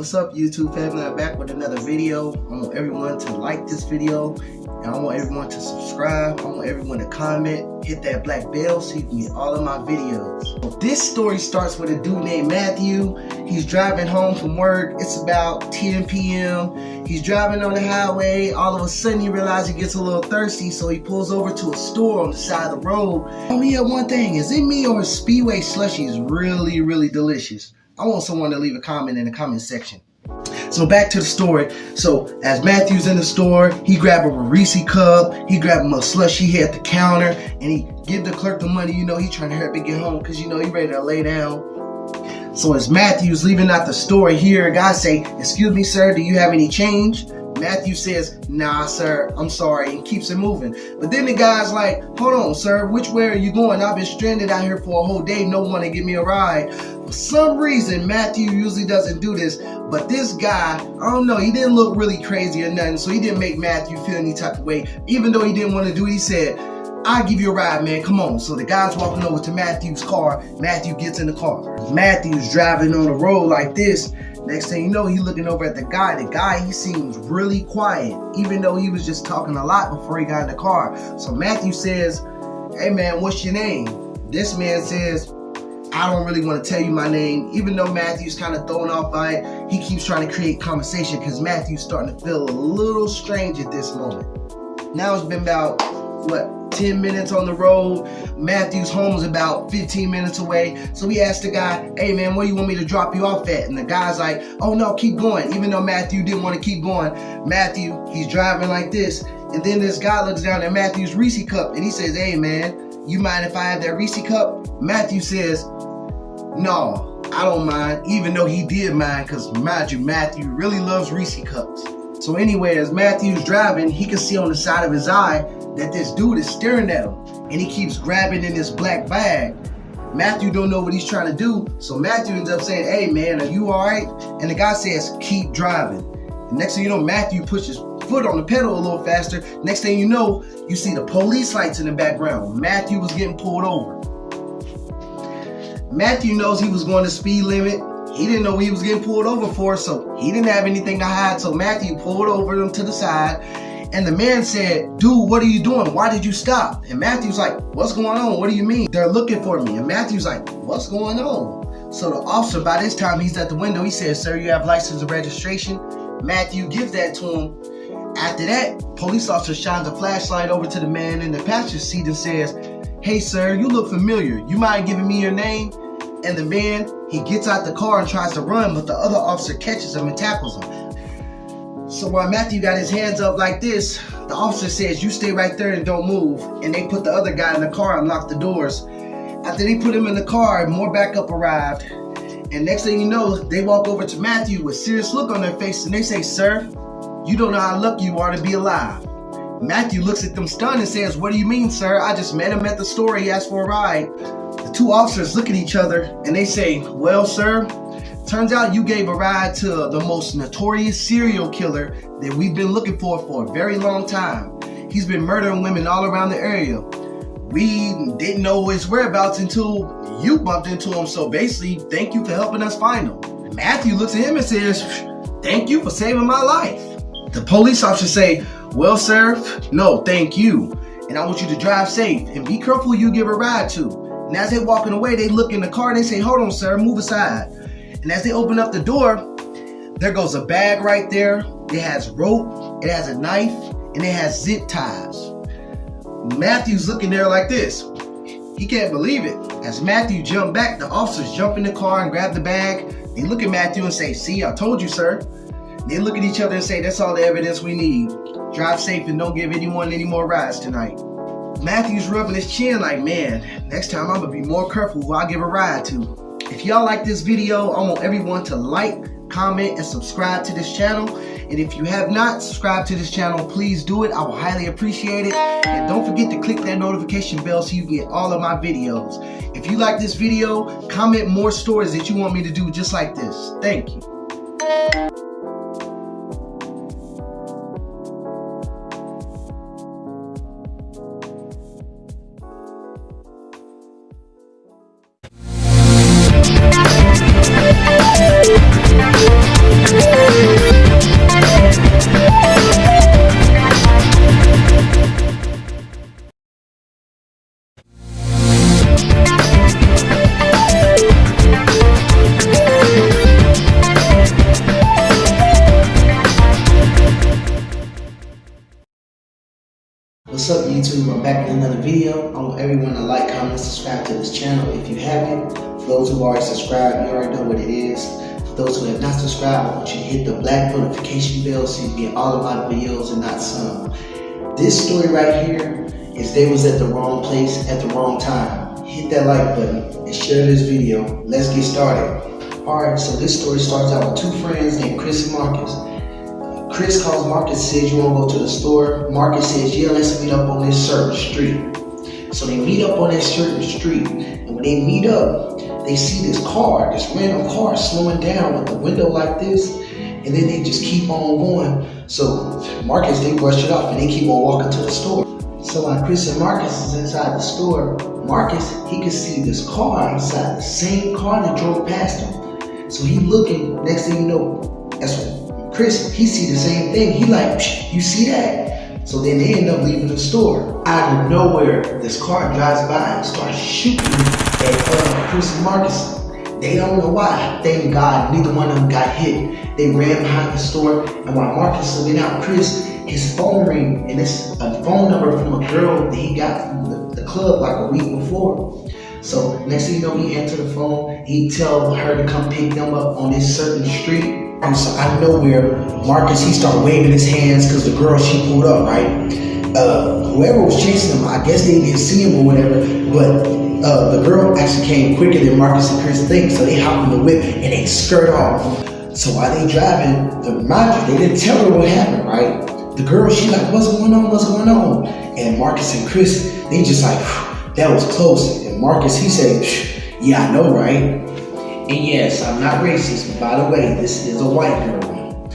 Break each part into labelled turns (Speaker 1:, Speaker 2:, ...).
Speaker 1: What's up, YouTube family? I'm back with another video. I want everyone to like this video, and I want everyone to subscribe. I want everyone to comment, hit that black bell so you can get all of my videos. So this story starts with a dude named Matthew. He's driving home from work. It's about 10 p.m. He's driving on the highway. All of a sudden he realizes he gets a little thirsty, so he pulls over to a store on the side of the road. Oh yeah, one thing, is it me or Speedway slushie is really, really delicious? I want someone to leave a comment in the comment section. So back to the story. So as Matthew's in the store, he grabbed a Reese cup, he grabbed him a slushie at the counter, and he give the clerk the money. You know, he trying to hurry up and get home because you know he ready to lay down. So as Matthew's leaving out the store, here a guy say, "Excuse me, sir, do you have any change?" Matthew says, "Nah, sir, I'm sorry," and keeps it moving. But then the guy's like, "Hold on, sir, which way are you going? I've been stranded out here for a whole day, no one to give me a ride." For some reason, Matthew usually doesn't do this, but this guy, I don't know, he didn't look really crazy or nothing, so he didn't make Matthew feel any type of way. Even though he didn't want to do it, he said, "I'll give you a ride, man, come on." So the guy's walking over to Matthew's car. Matthew gets in the car. Matthew's driving on the road like this. Next thing you know, he's looking over at the guy. The guy, he seems really quiet, even though he was just talking a lot before he got in the car. So Matthew says, "Hey man, what's your name?" This man says, "I don't really want to tell you my name." Even though Matthew's kind of thrown off by it, he keeps trying to create conversation because Matthew's starting to feel a little strange at this moment. Now it's been about, 10 minutes on the road. Matthew's home is about 15 minutes away. So he asked the guy, "Hey man, where you want me to drop you off at?" And the guy's like, "Oh no, keep going." Even though Matthew didn't want to keep going, Matthew, he's driving like this. And then this guy looks down at Matthew's Reese cup and he says, "Hey man, you mind if I have that Reese cup?" Matthew says, "No, I don't mind," even though he did mind, because mind you, Matthew really loves Reese cups. So anyway, as Matthew's driving, he can see on the side of his eye that this dude is staring at him, and he keeps grabbing in this black bag. Matthew don't know what he's trying to do, so Matthew ends up saying, "Hey man, are you all right?" And the guy says, "Keep driving." And next thing you know, Matthew pushes foot on the pedal a little faster. Next thing you know, you see the police lights in the background. Matthew was getting pulled over. Matthew knows he was going the speed limit. He didn't know what he was getting pulled over for, so he didn't have anything to hide. So Matthew pulled over him to the side, and the man said, "Dude, what are you doing? Why did you stop?" And Matthew's like, "What's going on? What do you mean?" "They're looking for me." And Matthew's like, "What's going on?" So the officer, by this time, he's at the window. He says, "Sir, you have license and registration?" Matthew gives that to him. After that, police officer shines a flashlight over to the man in the passenger seat and says, "Hey sir, you look familiar. You mind giving me your name?" And the man, he gets out the car and tries to run, but the other officer catches him and tackles him. So while Matthew got his hands up like this, the officer says, "You stay right there and don't move." And they put the other guy in the car and lock the doors. After they put him in the car, more backup arrived. And next thing you know, they walk over to Matthew with a serious look on their face and they say, "Sir, you don't know how lucky you are to be alive." Matthew looks at them stunned and says, "What do you mean, sir? I just met him at the store. He asked for a ride." The two officers look at each other and they say, "Well, sir, turns out you gave a ride to the most notorious serial killer that we've been looking for a very long time. He's been murdering women all around the area. We didn't know his whereabouts until you bumped into him, so basically, thank you for helping us find him." Matthew looks at him and says, "Thank you for saving my life." The police officers say, "Well, sir, no, thank you. And I want you to drive safe and be careful who you give a ride to." And as they're walking away, they look in the car and they say, "Hold on, sir, move aside." And as they open up the door, there goes a bag right there. It has rope, it has a knife, and it has zip ties. Matthew's looking there like this. He can't believe it. As Matthew jumped back, the officers jump in the car and grab the bag. They look at Matthew and say, "See, I told you, sir." They look at each other and say, "That's all the evidence we need. Drive safe and don't give anyone any more rides tonight." Matthew's rubbing his chin like, "Man, next time I'm gonna be more careful who I give a ride to." If y'all like this video, I want everyone to like, comment, and subscribe to this channel. And if you have not subscribed to this channel, please do it. I will highly appreciate it. And don't forget to click that notification bell so you can get all of my videos. If you like this video, comment more stories that you want me to do just like this. Thank you. What's up YouTube? I'm back in another video. I want everyone to like, comment, subscribe to this channel if you haven't. For those who already subscribed, you already know what it is. For those who have not subscribed, I want you to hit the black notification bell so you get all of my videos and not some. This story right here is they was at the wrong place at the wrong time. Hit that like button and share this video. Let's get started. Alright, so this story starts out with two friends named Chris and Marcus. Chris calls Marcus, says, you want to go to the store? Marcus says, yeah, let's meet up on this certain street. So they meet up on that certain street, and when they meet up, they see this car, this random car slowing down with the window like this, and then they just keep on going. So Marcus, they brush it off and they keep on walking to the store. So while Chris and Marcus is inside the store, Marcus, he can see this car inside, the same car that drove past him. So he looking, next thing you know, that's what Chris, he see the same thing. He like, you see that? So then they end up leaving the store. Out of nowhere, this car drives by and starts shooting at Chris and Marcus. They don't know why. Thank God, neither one of them got hit. They ran behind the store, and while Marcus is looking out, Chris, his phone ring, and it's a phone number from a girl that he got from the club like a week before. So next thing you know, he answered the phone. He tell her to come pick them up on this certain street. So out of nowhere, Marcus, he started waving his hands because the girl, she pulled up, right? Whoever was chasing him, I guess they didn't see him or whatever, but the girl actually came quicker than Marcus and Chris think, so they hopped in the whip and they skirt off. So while they driving, they didn't tell her what happened, right? The girl, she like, what's going on, what's going on? And Marcus and Chris, they just like, that was close. And Marcus, he said, yeah, I know, right? And yes, I'm not racist. By the way, this is a white girl.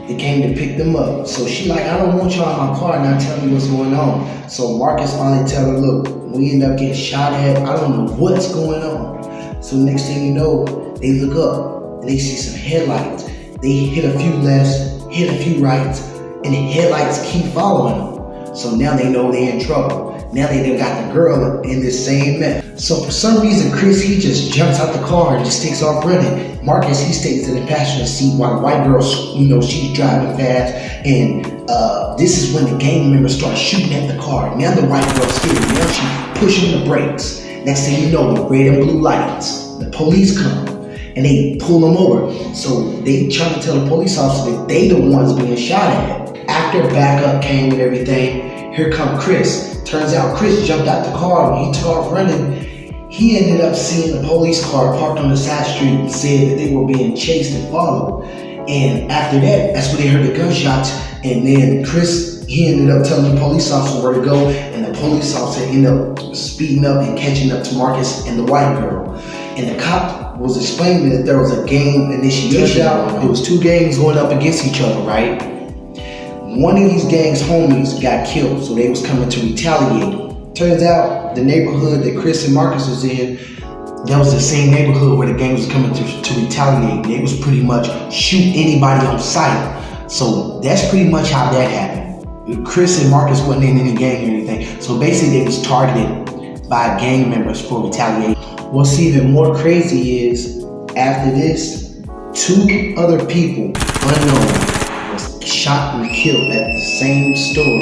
Speaker 1: They came to pick them up. So she like, I don't want y'all in my car and not tell me what's going on. So Marcus finally tell her, look, we end up getting shot at. I don't know what's going on. So next thing you know, they look up and they see some headlights. They hit a few lefts, hit a few rights, and the headlights keep following them. So now they know they're in trouble. Now they done got the girl in this same mess. So for some reason, Chris, he just jumps out the car and just takes off running. Marcus, he stays in the passenger seat while the white girl, she's driving fast. And this is when the gang members start shooting at the car. Now the white girl's scared. Now she's pushing the brakes. Next thing you know, the red and blue lights. The police come and they pull them over. So they try to tell the police officer that they the ones being shot at. After backup came and everything, here come Chris. Turns out Chris jumped out the car. When he took off running, he ended up seeing the police car parked on the side street and said that they were being chased and followed. And after that, that's when they heard the gunshots. And then Chris, he ended up telling the police officer where to go. And the police officer ended up speeding up and catching up to Marcus and the white girl. And the cop was explaining that there was a gang initiation. There was two gangs going up against each other, right? One of these gangs' homies got killed, so they was coming to retaliate. Turns out the neighborhood that Chris and Marcus was in, that was the same neighborhood where the gang was coming to retaliate. They was pretty much shoot anybody on sight. So that's pretty much how that happened. Chris and Marcus wasn't in any gang or anything. So basically they was targeted by gang members for retaliation. What's even more crazy is, after this, two other people, unknown, shot and killed at the same store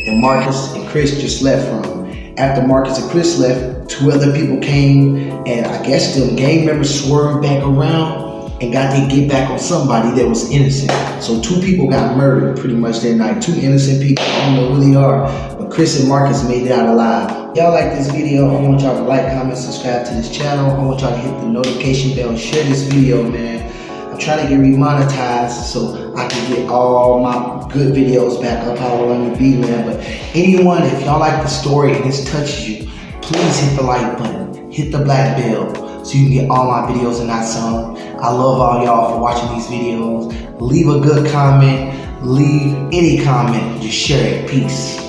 Speaker 1: that Marcus and Chris just left from. After Marcus and Chris left, two other people came, and I guess the gang members swerved back around and got their get back on somebody that was innocent. So two people got murdered pretty much that night. Two innocent people. I don't know who they are, but Chris and Marcus made it out alive. Y'all like this video? I want y'all to like, comment, subscribe to this channel. I want y'all to hit the notification bell and share this video, man. I'm trying to get remonetized so I can get all my good videos back up how I want to be, man. But anyone, if y'all like the story and this touches you, please hit the like button, hit the black bell so you can get all my videos and not some. I love all y'all for watching these videos. Leave a good comment, leave any comment, just share it. Peace.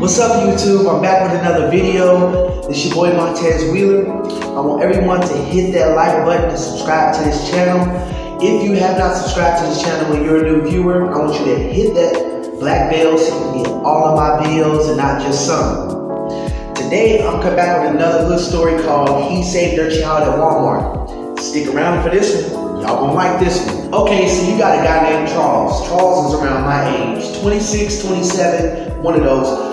Speaker 1: What's up, YouTube? I'm back with another video. It's your boy Montez Wheeler. I want everyone to hit that like button and subscribe to this channel. If you have not subscribed to this channel and you're a new viewer, I want you to hit that black bell so you can get all of my videos and not just some. Today, I'm coming back with another good story called He Saved Their Child at Walmart. Stick around for this one. Y'all gonna like this one. Okay, so you got a guy named Charles. Charles is around my age, 26, 27, one of those.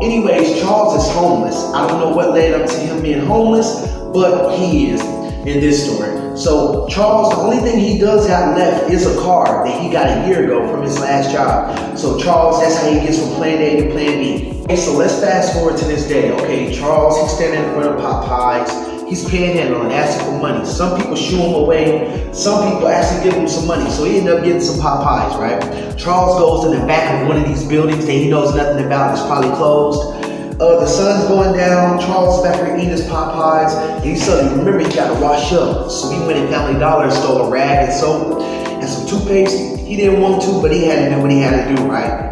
Speaker 1: Anyways, Charles is homeless. I don't know what led up to him being homeless, but he is in this story. So Charles, the only thing he does have left is a car that he got a year ago from his last job. So Charles, that's how he gets from plan A to plan B. Okay, so let's fast forward to this day. Okay, Charles, he's standing in front of Popeyes. He's panhandling, asking for money. Some people shoo him away. Some people actually give him some money. So he ended up getting some Popeyes, right? Charles goes to the back of one of these buildings that he knows nothing about. It's probably closed. The sun's going down. Charles is back here eating his Popeyes. And he suddenly remembered he got to wash up. So he went in Family Dollar and stole a rag and soap and some toothpaste. He didn't want to, but he had to do what he had to do, right?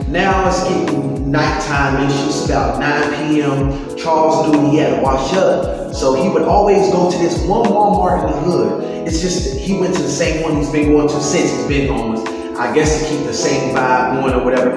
Speaker 1: Now it's getting nighttime. It's about 9 p.m. Charles knew he had to wash up. So he would always go to this one Walmart in the hood. It's just that he went to the same one he's been going to since he's been homeless. I guess to keep the same vibe going or whatever.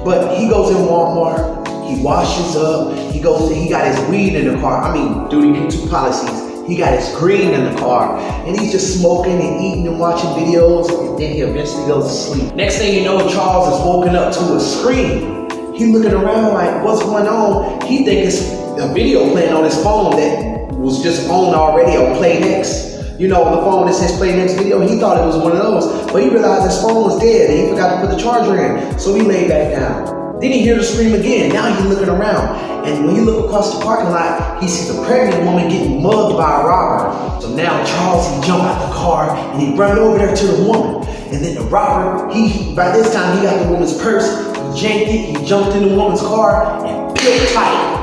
Speaker 1: But he goes in Walmart. He washes up, he got his weed in the car. I mean, due to YouTube policies, he got his green in the car. And he's just smoking and eating and watching videos, and then he eventually goes to sleep. Next thing you know, Charles is woken up to a scream. He looking around like, what's going on? He think it's a video playing on his phone that was just on already on Play Next. You know, the phone that says Play Next Video, he thought it was one of those. But he realized his phone was dead and he forgot to put the charger in. So he laid back down. Then he hears the scream again. Now he's looking around. And when he look across the parking lot, he sees a pregnant woman getting mugged by a robber. So now Charles, he jumped out the car and he ran over there to the woman. And then the robber, by this time he got the woman's purse, he janked it, he jumped in the woman's car and peeled tight.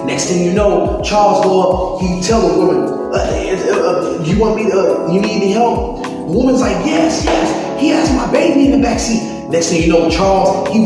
Speaker 1: Next thing you know, Charles go up, he tell the woman, you need any help? The woman's like, yes, he has my baby in the backseat. Next thing you know, Charles, he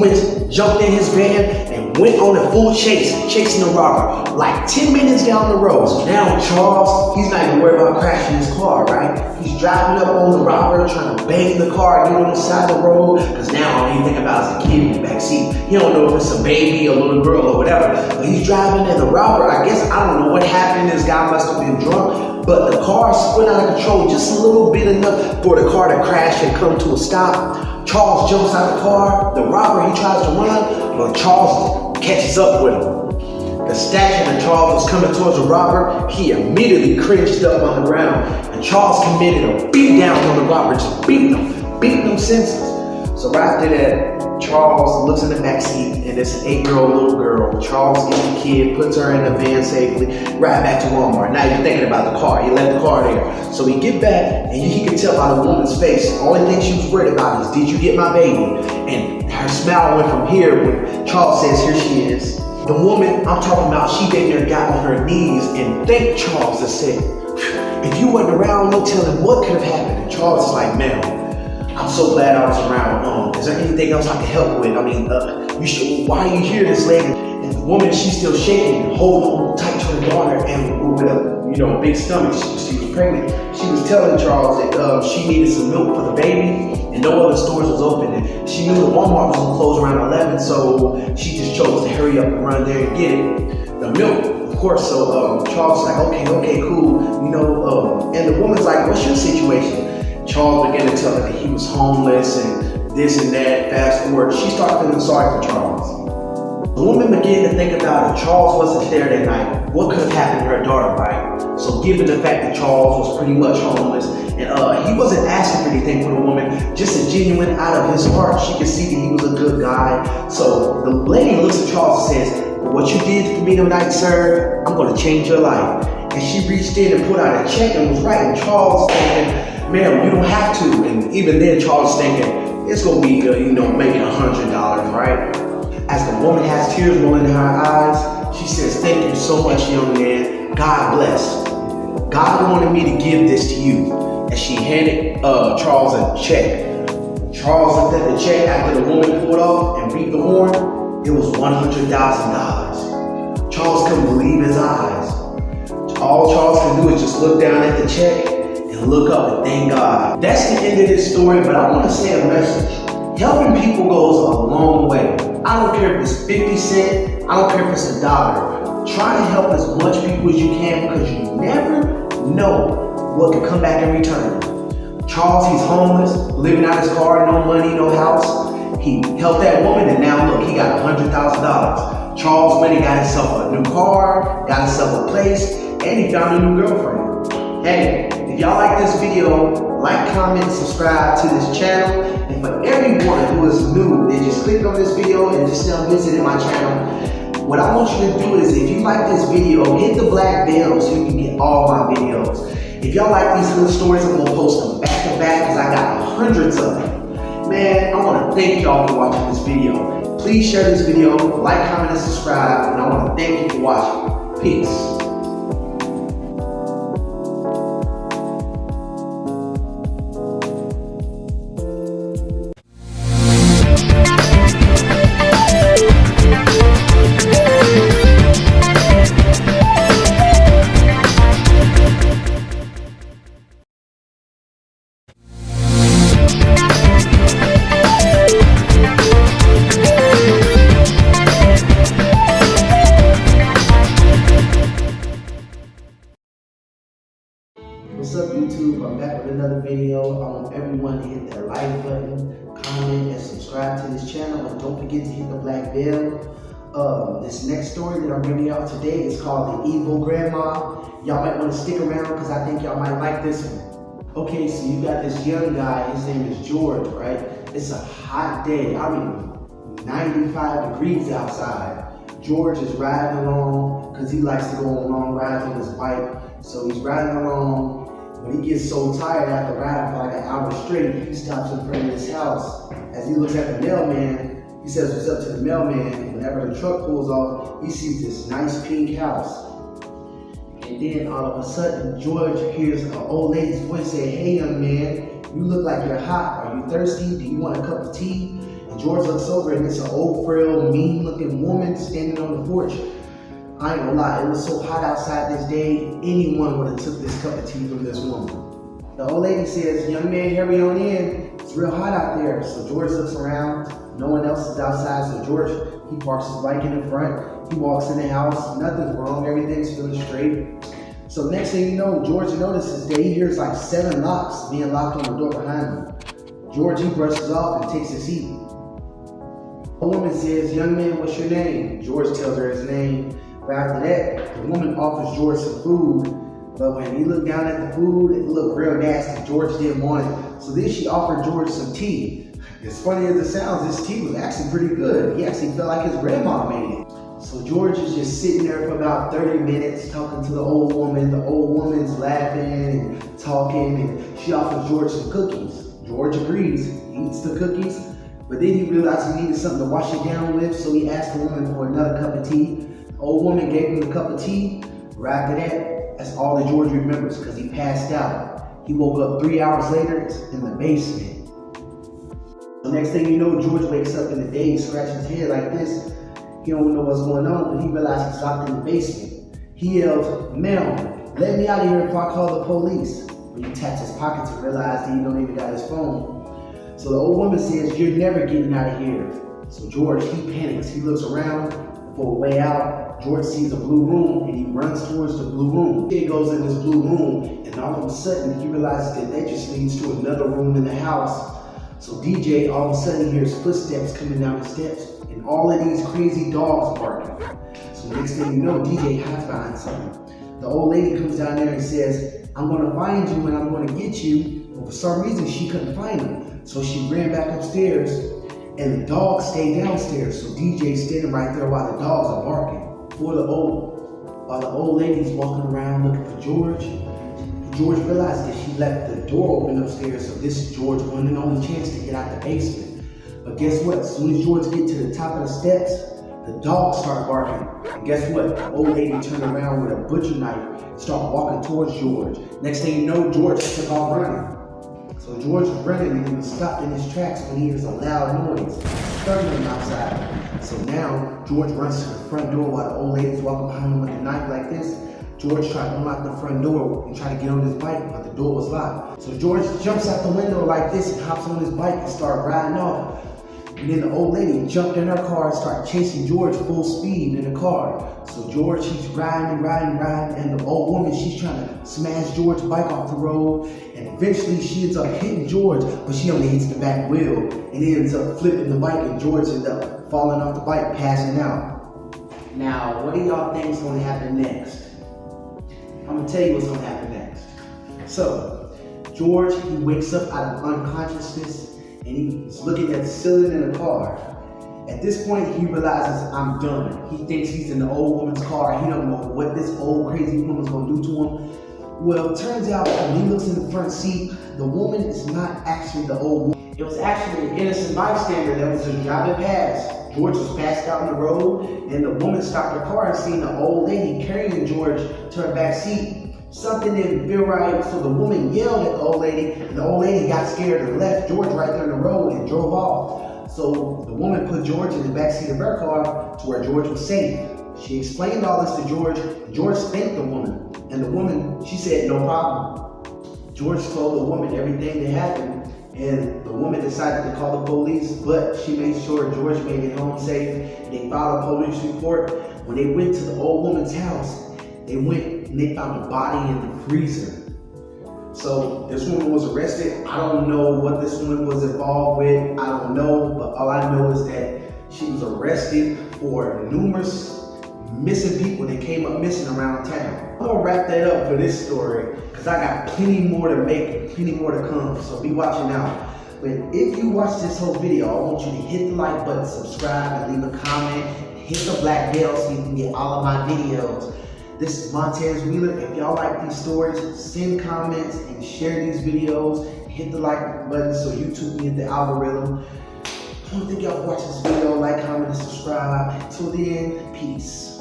Speaker 1: jumped in his van and went on a full chase, chasing the robber, like 10 minutes down the road. So now Charles, he's not even worried about crashing his car, right? He's driving up on the robber, trying to bang the car, get on the side of the road, because now all he think about is a kid in the backseat. He don't know if it's a baby, a little girl, or whatever. But he's driving and the robber, I guess, I don't know what happened. This guy must have been drunk. But the car spun out of control, just a little bit enough for the car to crash and come to a stop. Charles jumps out the car. The robber, he tries to run, but Charles catches up with him. The statue that Charles was coming towards the robber, he immediately cringed up on the ground. And Charles committed a beat down on the robber, just beating him senseless. So right after that, Charles looks in the backseat and it's an 8-year-old little girl. Charles gets the kid, puts her in the van safely, right back to Walmart. Now you're thinking about the car. He left the car there. So he get back and he can tell by the woman's face, the only thing she was worried about is, did you get my baby? And her smile went from here when Charles says, here she is. The woman I'm talking about, she damn near got on her knees and thanked Charles and said, if you wasn't around, no telling what could have happened. And Charles is like, man, I'm so glad I was around. Is there anything else I can help with? I mean, why are you here, this lady? And the woman, she's still shaking, holding on tight to her daughter, and with a big stomach, she was pregnant. She was telling Charles that she needed some milk for the baby, and no other stores was open. And she knew that Walmart was gonna close around 11, so she just chose to hurry up and run there and get it. The milk, of course. So Charles was like, okay, cool. And the woman's like, what's your situation? Charles began to tell her that he was homeless and this and that. Fast forward, she started feeling sorry for Charles. The woman began to think about if Charles wasn't there that night, what could have happened to her daughter, right? So given the fact that Charles was pretty much homeless and he wasn't asking for anything from the woman, just a genuine out of his heart, she could see that he was a good guy. So the lady looks at Charles and says, what you did for me tonight, sir, I'm going to change your life. And she reached in and put out a check and was writing Charles thinking, ma'am, you don't have to. And even then, Charles is thinking, it's going to be, maybe $100, right? As the woman has tears rolling in her eyes, she says, thank you so much, young man. God bless. God wanted me to give this to you. And she handed Charles a check. Charles looked at the check after the woman pulled off and beat the horn. It was $100,000. Charles couldn't believe his eyes. All Charles can do is just look down at the check and look up and thank God. That's the end of this story, but I want to say a message. Helping people goes a long way. I don't care if it's 50 cents, I don't care if it's $1. Try to help as much people as you can because you never know what could come back in return. Charles, he's homeless, living out his car, no money, no house. He helped that woman and now look, he got $100,000. Charles went and got himself a new car, got himself a place, and he found a new girlfriend. Hey, if y'all like this video, like, comment, subscribe to this channel. And for everyone who is new, they just click on this video and just now visited my channel. What I want you to do is, if you like this video, hit the black bell so you can get all my videos. If y'all like these little stories, I'm gonna post them back to back because I got hundreds of them. Man, I want to thank y'all for watching this video. Please share this video, like, comment, and subscribe, and I want to thank you for watching. Peace. What's up, YouTube? I'm back with another video. I want everyone to hit that like button, comment, and subscribe to this channel. And don't forget to hit the black bell. This next story that I'm bringing out today is called The Evil Grandma. Y'all might want to stick around because I think y'all might like this one. Okay, so you got this young guy. His name is George, right? It's a hot day. I mean, 95 degrees outside. George is riding along because he likes to go on long rides on his bike. So he's riding along. When he gets so tired after riding for like an hour straight, he stops in front of his house. As he looks at the mailman, he says what's up to the mailman. And whenever the truck pulls off, he sees this nice pink house. And then all of a sudden, George hears an old lady's voice say, "Hey young man, you look like you're hot. Are you thirsty? Do you want a cup of tea?" And George looks over and it's an old, frail, mean looking woman standing on the porch. I ain't gonna lie, it was so hot outside this day, anyone would have took this cup of tea from this woman. The old lady says, "Young man, hurry on in. It's real hot out there." So George looks around, no one else is outside, so George, he parks his bike in the front, he walks in the house, nothing's wrong, everything's feeling straight. So next thing you know, George notices that he hears like 7 locks being locked on the door behind him. George, he brushes off and takes his seat. A woman says, "Young man, what's your name?" George tells her his name. But after that, the woman offers George some food, but when he looked down at the food, it looked real nasty. George didn't want it. So then she offered George some tea. As funny as it sounds, this tea was actually pretty good. He actually felt like his grandma made it. So George is just sitting there for about 30 minutes talking to the old woman. The old woman's laughing and talking, and she offers George some cookies. George agrees, he eats the cookies, but then he realized he needed something to wash it down with, so he asked the woman for another cup of tea. The old woman gave him a cup of tea. Right after that, that's all that George remembers because he passed out. He woke up 3 hours later in the basement. The next thing you know, George wakes up in the day, scratching his head like this. He don't know what's going on, but he realizes he's locked in the basement. He yells, "Ma'am, let me out of here before I call the police." But he taps his pockets and realizes that he don't even got his phone. So the old woman says, "You're never getting out of here." So George, he panics. He looks around for a way out. George sees a blue room and he runs towards the blue room. He goes in this blue room and all of a sudden he realizes that just leads to another room in the house. So DJ all of a sudden hears footsteps coming down the steps and all of these crazy dogs barking. So next thing you know, DJ hides behind something. The old lady comes down there and says, "I'm gonna find you and I'm gonna get you." But for some reason she couldn't find him. So she ran back upstairs and the dogs stayed downstairs. So DJ's standing right there while the dogs are barking. While the old lady's walking around looking for George, George realized that she left the door open upstairs, so this is George's one and only chance to get out the basement. But guess what? As soon as George gets to the top of the steps, the dogs start barking. And guess what? The old lady turned around with a butcher knife and started walking towards George. Next thing you know, George took off running. So So George was running and he was stopped in his tracks when he hears a loud noise thundering outside. So now George runs to the front door while the old lady's walking behind him with a knife like this. George tried to unlock the front door and tried to get on his bike, but the door was locked. So George jumps out the window like this and hops on his bike and starts riding off. And then the old lady jumped in her car and started chasing George full speed in the car. So George, he's riding, and the old woman, she's trying to smash George's bike off the road. And eventually she ends up hitting George, but she only hits the back wheel. And he ends up flipping the bike and George ends up falling off the bike, passing out. Now, what do y'all think is gonna happen next? I'm gonna tell you what's gonna happen next. So, George, he wakes up out of unconsciousness and he's looking at the ceiling in the car. At this point, he realizes, I'm done. He thinks he's in the old woman's car. He don't know what this old crazy woman's gonna do to him. Well, it turns out when he looks in the front seat, the woman is not actually the old woman. It was actually an innocent bystander that was just driving past. George was passed out on the road, and the woman stopped her car and seen the old lady carrying George to her back seat. Something didn't feel right, so the woman yelled at the old lady, and the old lady got scared and left George right there on the road and drove off. So the woman put George in the back seat of her car to where George was safe. She explained all this to George, and George thanked the woman. And the woman, she said, no problem. George told the woman everything that happened, and the woman decided to call the police, but she made sure George made it home safe. And they filed a police report. When they went to the old woman's house, they went and they found a body in the freezer. So this woman was arrested. I don't know what this woman was involved with. I don't know, but all I know is that she was arrested for numerous missing people that came up missing around town. I'm gonna wrap that up for this story because I got plenty more to make, plenty more to come, so be watching out. But if you watch this whole video, I want you to hit the like button, subscribe, and leave a comment, hit the black bell so you can get all of my videos. This is Montez Wheeler. If y'all like these stories, send comments and share these videos. Hit the like button so YouTube can get the algorithm. I want to thank y'all for watching this video. Like, comment, and subscribe. Until then, peace.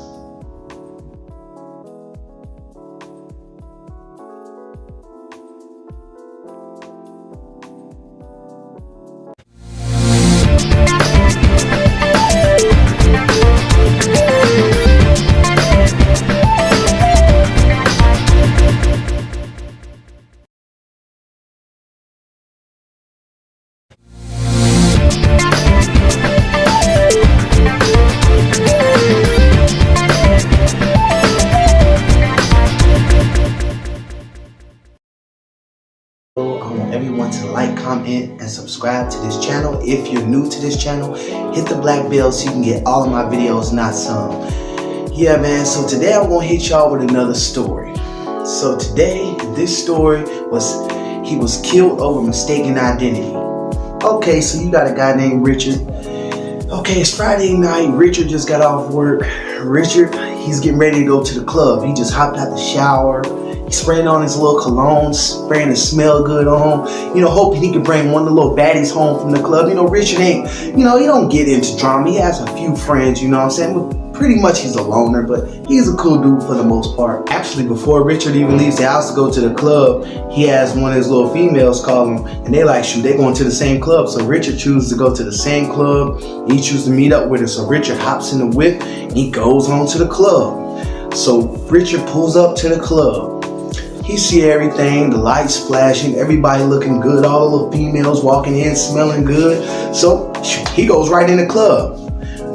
Speaker 1: I want everyone to like, comment, and subscribe to this channel. If you're new to this channel, hit the black bell so you can get all of my videos, not some. Yeah, man, so today I'm gonna hit y'all with another story. So today, this story was, he was killed over mistaken identity. Okay, so you got a guy named Richard. Okay, it's Friday night. Richard just got off work. Richard, he's getting ready to go to the club. He just hopped out the shower. He's spraying on his little cologne, spraying the smell good on, you know, hoping he can bring one of the little baddies home from the club. You know, Richard ain't, you know, he don't get into drama. He has a few friends, you know what I'm saying? But pretty much he's a loner, but he's a cool dude for the most part. Actually, before Richard even leaves the house to go to the club, he has one of his little females call him, and they like, shoot, they going to the same club. So Richard chooses to go to the same club. He chooses to meet up with her. So Richard hops in the whip and he goes on to the club. So Richard pulls up to the club. He see everything, the lights flashing, everybody looking good, all the little females walking in, smelling good. So he goes right in the club.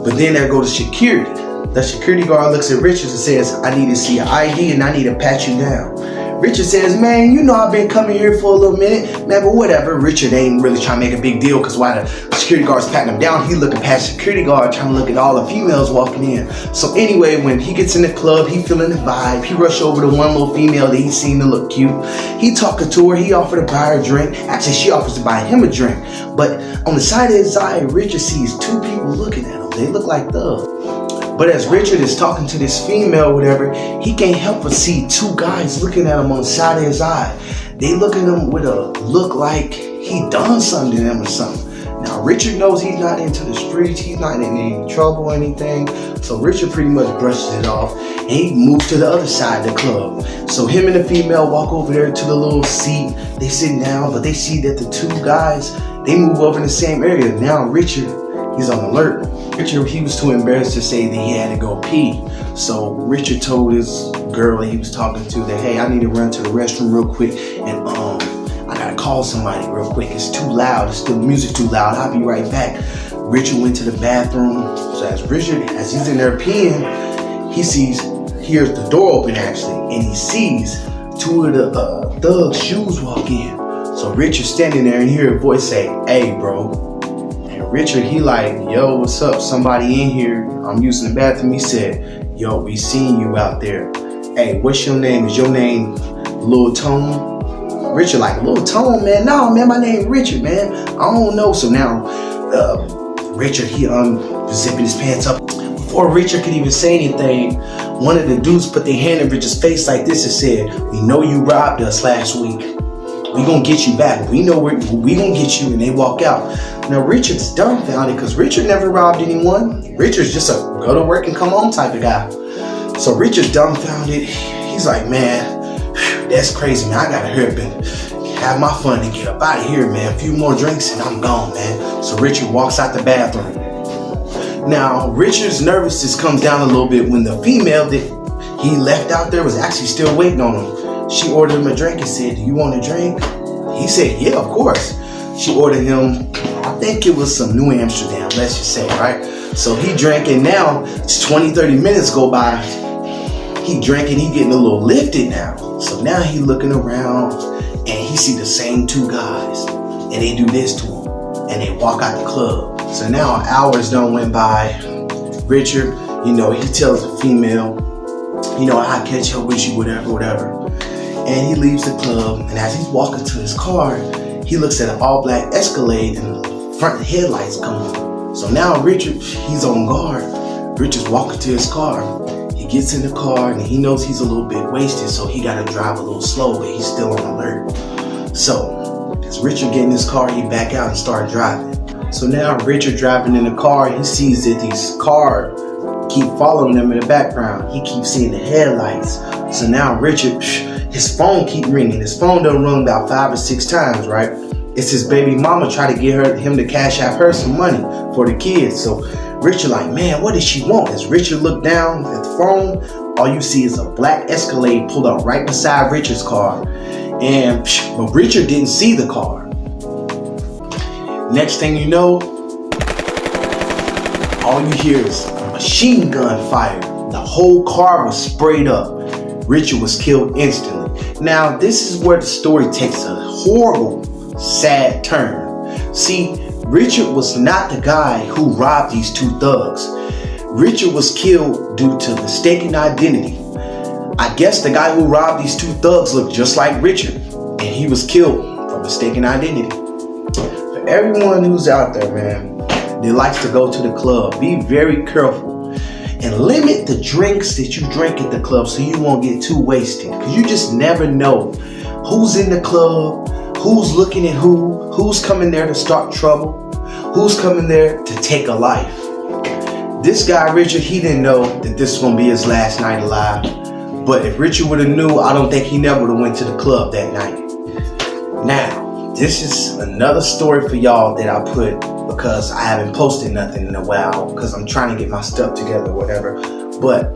Speaker 1: But then there goes the security. The security guard looks at Richard and says, I need to see your ID and I need to pat you down. Richard says, man, you know I've been coming here for a little minute, man, but whatever. Richard ain't really trying to make a big deal because while the security guard's patting him down, he looking past the security guard trying to look at all the females walking in. So anyway, when he gets in the club, he feeling the vibe. He rushed over to one little female that he seen to look cute. He talking to her. He offered to buy her a drink. Actually, she offers to buy him a drink. But on the side of his eye, Richard sees two people looking at him. They look like thugs. But as Richard is talking to this female or whatever, he can't help but see two guys looking at him on the side of his eye. They look at him with a look like he done something to them or something. Now Richard knows he's not into the streets, he's not in any trouble or anything, so Richard pretty much brushes it off and he moves to the other side of the club. So him and the female walk over there to the little seat, they sit down, but they see that the two guys, they move over in the same area. Now Richard, he's on alert. Richard, he was too embarrassed to say that he had to go pee. So Richard told his girl that he was talking to that, hey, I need to run to the restroom real quick and I gotta call somebody real quick. It's too loud, the music too loud, I'll be right back. Richard went to the bathroom. So as he's in there peeing, he hears the door open actually, and he sees two of the thugs' shoes walk in. So Richard's standing there and hear a voice say, hey bro. Richard, he like, yo, what's up? Somebody in here. I'm using the bathroom. He said, yo, we seen you out there. Hey, what's your name? Is your name Lil Tone? Richard like, Lil Tone, man? No, man, my name Richard, man. I don't know. So now, Richard, he zipping his pants up. Before Richard could even say anything, one of the dudes put their hand in Richard's face like this and said, we know you robbed us last week. We gonna get you back. We know we gonna get you. And they walk out. Now Richard's dumbfounded because Richard never robbed anyone. Richard's just a go to work and come home type of guy. So Richard's dumbfounded. He's like, man, that's crazy, man. I gotta hurry up and have my fun and get up out of here, man. A few more drinks and I'm gone, man. So Richard walks out the bathroom. Now Richard's nervousness comes down a little bit when the female that he left out there was actually still waiting on him. She ordered him a drink and said, do you want a drink? He said, yeah, of course. She ordered him, I think it was some New Amsterdam, let's just say, right? So he drank, and now it's 20-30 minutes go by. He drank and he getting a little lifted now. So now he looking around and he see the same two guys and they do this to him and they walk out the club. So now hours done went by. Richard, you know, he tells the female, you know, I'll catch up with you, whatever. And he leaves the club, and as he's walking to his car, he looks at an all-black Escalade and the front headlights come on. So now Richard, he's on guard. Richard's walking to his car. He gets in the car and he knows he's a little bit wasted, so he got to drive a little slow, but he's still on alert. So as Richard get in his car, he back out and start driving. So now Richard driving in the car, he sees that these cars keep following him in the background. He keeps seeing the headlights. So now Richard, his phone keep ringing. His phone done rung about 5 or 6 times, right? It's his baby mama trying to get him to cash out her some money for the kids. So Richard like, man, what does she want? As Richard looked down at the phone, all you see is a black Escalade pulled up right beside Richard's car. But Richard didn't see the car. Next thing you know, all you hear is a machine gun fire. The whole car was sprayed up. Richard was killed instantly. Now, this is where the story takes a horrible, sad turn. See, Richard was not the guy who robbed these two thugs. Richard was killed due to mistaken identity. I guess the guy who robbed these two thugs looked just like Richard, and he was killed for mistaken identity. For everyone who's out there, man, that likes to go to the club, be very careful. And limit the drinks that you drink at the club so you won't get too wasted. Because you just never know who's in the club, who's looking at who's coming there to start trouble, who's coming there to take a life. This guy, Richard, he didn't know that this was going to be his last night alive. But if Richard would have knew, I don't think he never would have went to the club that night. Now, this is another story for y'all that I put because I haven't posted nothing in a while because I'm trying to get my stuff together or whatever. But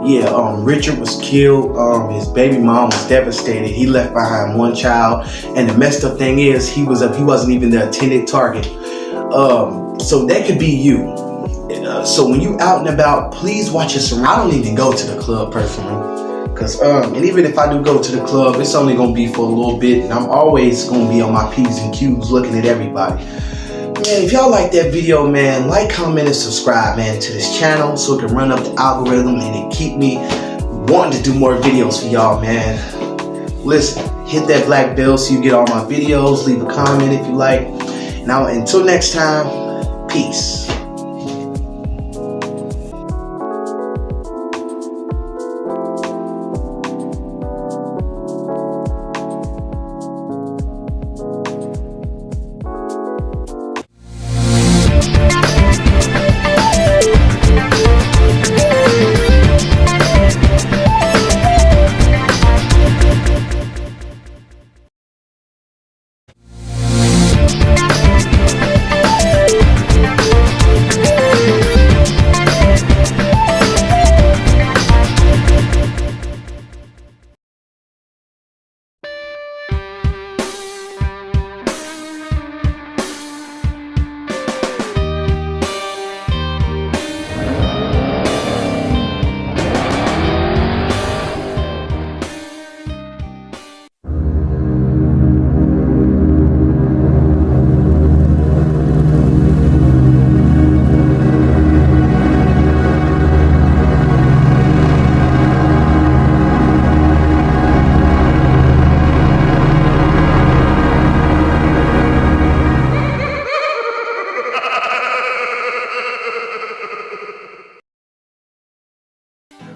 Speaker 1: yeah, Richard was killed. His baby mom was devastated. He left behind one child, and the messed up thing is he wasn't even the intended target. So that could be you. So when you out and about, please watch your surroundings. I don't even go to the club personally, cause and even if I do go to the club, it's only gonna be for a little bit, and I'm always gonna be on my P's and Q's looking at everybody. Man, if y'all like that video, man, like, comment, and subscribe, man, to this channel so it can run up the algorithm and it keep me wanting to do more videos for y'all, man. Listen, hit that black bell so you get all my videos. Leave a comment if you like. Now, until next time, peace.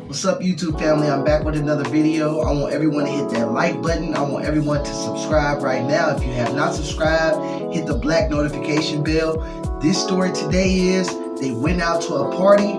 Speaker 1: What's up, YouTube family? I'm back with another video. I want everyone to hit that like button. I want everyone to subscribe right now. If you have not subscribed, hit the black notification bell. This story today is they went out to a party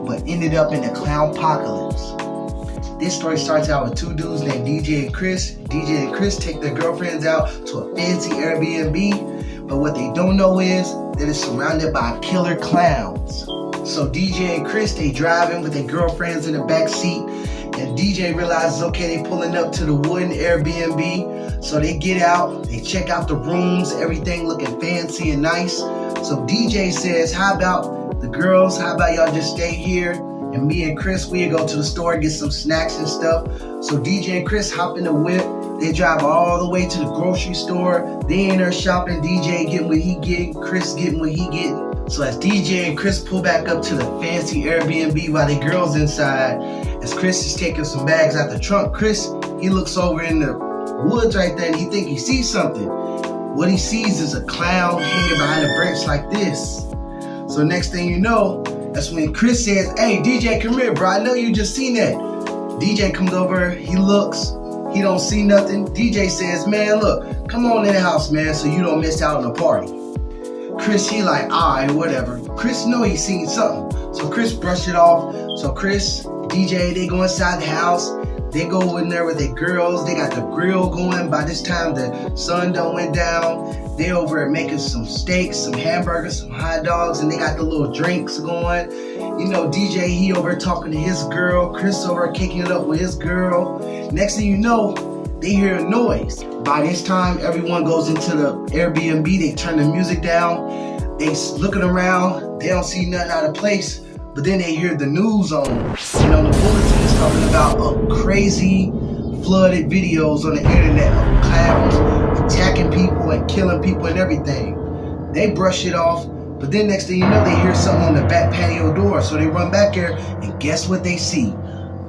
Speaker 1: but ended up in a clownpocalypse. This story starts out with two dudes named DJ and Chris. DJ and Chris take their girlfriends out to a fancy Airbnb, but what they don't know is that it's surrounded by killer clowns. So DJ and Chris, they driving with their girlfriends in the back seat, and DJ realizes, okay, they pulling up to the wooden Airbnb. So they get out, they check out the rooms, everything looking fancy and nice. So DJ says, how about the girls, how about y'all just stay here, and me and Chris, we'll go to the store and get some snacks and stuff. So DJ and Chris hop in the whip. They drive all the way to the grocery store. They in there shopping. DJ getting what he getting, Chris getting what he getting. So as DJ and Chris pull back up to the fancy Airbnb while the girls inside, as Chris is taking some bags out the trunk, Chris, he looks over in the woods right there and he think he sees something. What he sees is a clown hanging behind a branch like this. So next thing you know, that's when Chris says, hey, DJ, come here, bro. I know you just seen that. DJ comes over, he looks, he don't see nothing. DJ says, man, look, come on in the house, man, so you don't miss out on the party. Chris, he like, alright, whatever. Chris know he seen something. So Chris brushed it off. So Chris, DJ, they go inside the house. They go in there with their girls. They got the grill going. By this time, the sun done went down. They over there making some steaks, some hamburgers, some hot dogs, and they got the little drinks going. You know, DJ, he over talking to his girl. Chris over kicking it up with his girl. Next thing you know, they hear a noise. By this time, everyone goes into the Airbnb. They turn the music down. They looking around. They don't see nothing out of place. But then they hear the news on. And on the bulletin, it's talking about crazy flooded videos on the internet of clowns attacking people and killing people and everything. They brush it off. But then next thing you know, they hear something on the back patio door. So they run back there, and guess what they see?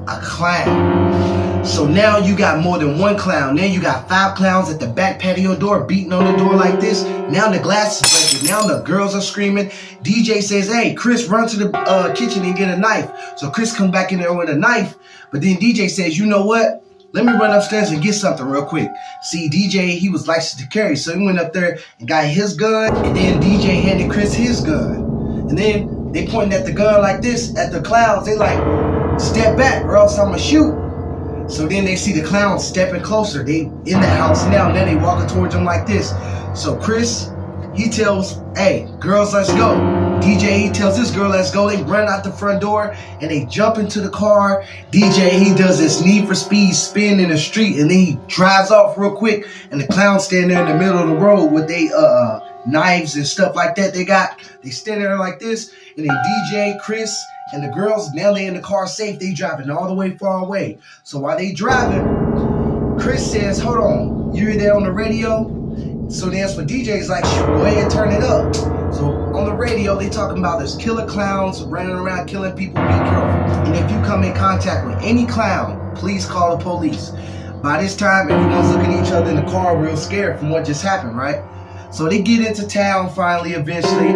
Speaker 1: A clown. So now you got more than one clown. Now you got 5 clowns at the back patio door beating on the door like this. Now the glass is breaking. Now the girls are screaming. DJ says, hey, Chris, run to the kitchen and get a knife. So Chris comes back in there with a knife. But then DJ says, you know what? Let me run upstairs and get something real quick. See, DJ, he was licensed to carry. So he went up there and got his gun. And then DJ handed Chris his gun. And then they pointing at the gun like this at the clowns. They like, step back or else I'm gonna shoot. So then they see the clowns stepping closer. They in the house now. Then they walking towards them like this. So Chris, he tells, hey, girls, let's go. DJ, he tells this girl, let's go. They run out the front door and they jump into the car. DJ, he does this Need for Speed spin in the street, and then he drives off real quick, and the clowns stand there in the middle of the road with they knives and stuff like that they stand there like this, and then DJ, Chris, and the girls, now they in the car safe. They driving all the way far away. So while they driving, Chris says, hold on, you hear that on the radio? So that's when DJ's like, shoot, go ahead and turn it up. So on the radio, they talking about there's killer clowns running around killing people, be careful. And if you come in contact with any clown, please call the police. By this time, everyone's looking at each other in the car real scared from what just happened, right? So they get into town finally, eventually,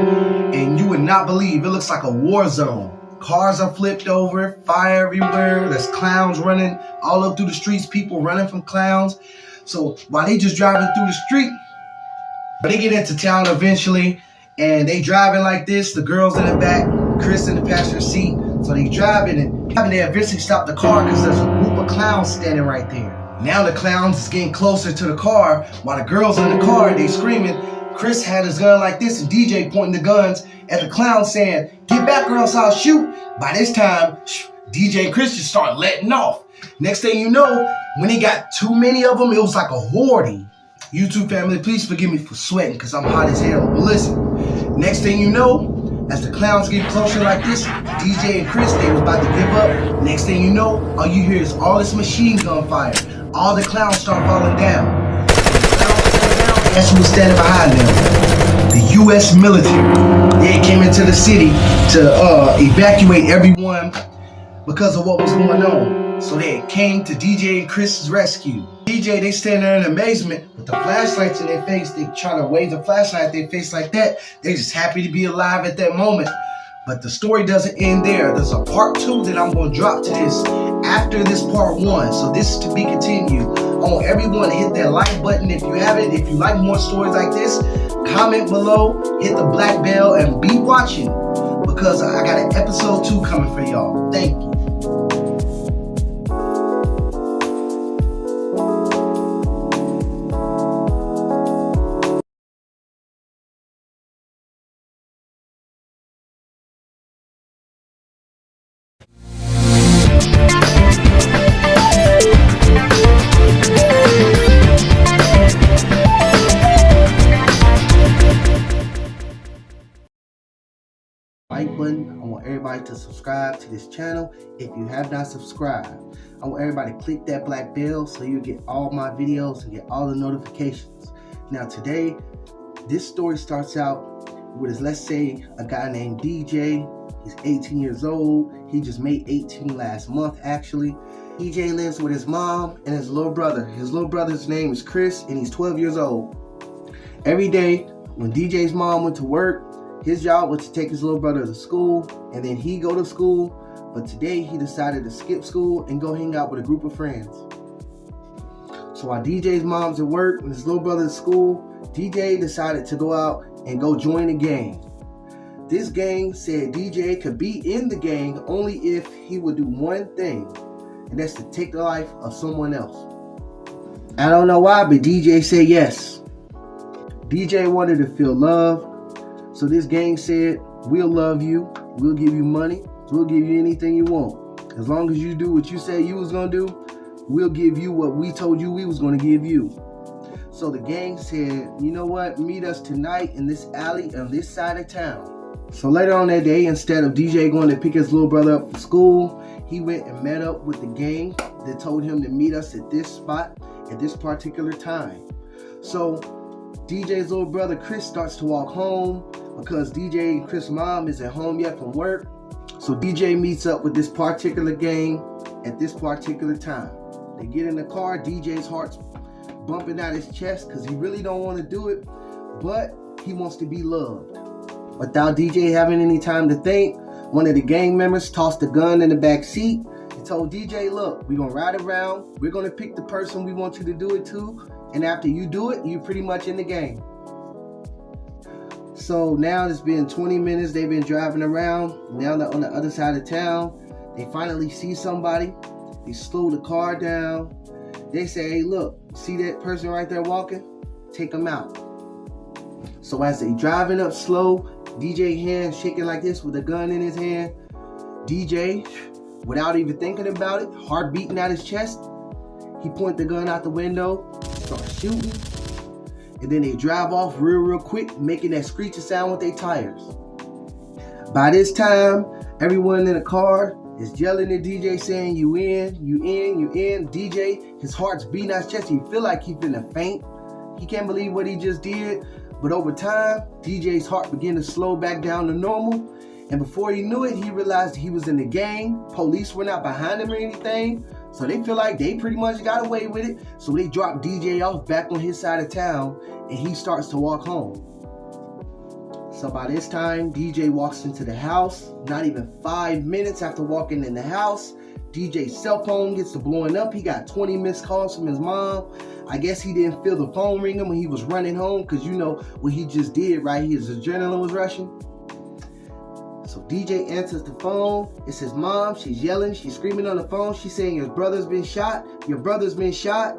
Speaker 1: and you would not believe, it looks like a war zone. Cars are flipped over, fire everywhere, there's clowns running all up through the streets, people running from clowns. So while they just driving through the street, they get into town eventually, and they driving like this, the girls in the back, Chris in the passenger seat. So they driving, and they eventually stop the car because there's a group of clowns standing right there. Now the clowns is getting closer to the car, while the girls in the car, they screaming. Chris had his gun like this, and DJ pointing the guns at the clown saying, get back or else I'll shoot. By this time, DJ and Chris just start letting off. Next thing you know, when he got too many of them, it was like a horde. YouTube family, please forgive me for sweating because I'm hot as hell. But listen, next thing you know, as the clowns get closer like this, DJ and Chris, they was about to give up. Next thing you know, all you hear is all this machine gun fire. All the clowns start falling down. Guess who was standing behind them? The U.S. military. They came into the city to evacuate everyone because of what was going on. So they came to DJ and Chris's rescue. DJ, they stand there in amazement with the flashlights in their face. They try to wave the flashlight at their face like that. They're just happy to be alive at that moment. But the story doesn't end there. There's a part 2 that I'm going to drop to this after this part 1. So this is to be continued. I want everyone to hit that like button if you haven't. If you like more stories like this, comment below, hit the black bell, and be watching, because I got an episode 2 coming for y'all. Thank you. Like button. I want everybody to subscribe to this channel if you have not subscribed. I want everybody to click that black bell so you get all my videos and get all the notifications. Now today, this story starts out with, let's say, a guy named DJ. He's 18 years old. He just made 18 last month actually. DJ lives with his mom and his little brother. His little brother's name is Chris and he's 12 years old. Every day when DJ's mom went to work, his job was to take his little brother to school, and then he go to school. But today he decided to skip school and go hang out with a group of friends. So while DJ's mom's at work and his little brother's at school, DJ decided to go out and go join a gang. This gang said DJ could be in the gang only if he would do one thing, and that's to take the life of someone else. I don't know why, but DJ said yes. DJ wanted to feel love. So this gang said, we'll love you, we'll give you money, we'll give you anything you want. As long as you do what you say you was gonna do, we'll give you what we told you we was gonna give you. So the gang said, you know what, meet us tonight in this alley on this side of town. So later on that day, instead of DJ going to pick his little brother up from school, he went and met up with the gang that told him to meet us at this spot at this particular time. So DJ's little brother Chris starts to walk home because DJ and Chris' mom isn't home yet from work. So DJ meets up with this particular gang at this particular time. They get in the car. DJ's heart's bumping out his chest because he really don't want to do it, but he wants to be loved. Without DJ having any time to think, one of the gang members tossed a gun in the back seat and told DJ, look, we're going to ride around. We're going to pick the person we want you to do it to. And after you do it, you're pretty much in the game. So now it's been 20 minutes. They've been driving around. Now they're on the other side of town. They finally see somebody. They slow the car down. They say, hey, look, see that person right there walking? Take them out. So as they driving up slow, DJ hand shaking like this with a gun in his hand. DJ, without even thinking about it, heart beating out his chest, he point the gun out the window, start shooting, and then they drive off real quick, making that screeching sound with their tires. By this time, everyone in the car is yelling at DJ saying, you in, you in, you in. DJ, his heart's beating out his chest. He feel like he finna faint. He can't believe what he just did. But over time, DJ's heart began to slow back down to normal. And before he knew it, he realized he was in the gang. Police were not behind him or anything. So they feel like they pretty much got away with it. So they drop DJ off back on his side of town and he starts to walk home. So by this time, DJ walks into the house. Not even 5 minutes after walking in the house, DJ's cell phone gets to blowing up. He got 20 missed calls from his mom. I guess he didn't feel the phone ringing when he was running home because you know what he just did, right? His adrenaline was rushing. So DJ answers the phone. It's his mom. She's yelling. She's screaming on the phone. She's saying, your brother's been shot. Your brother's been shot.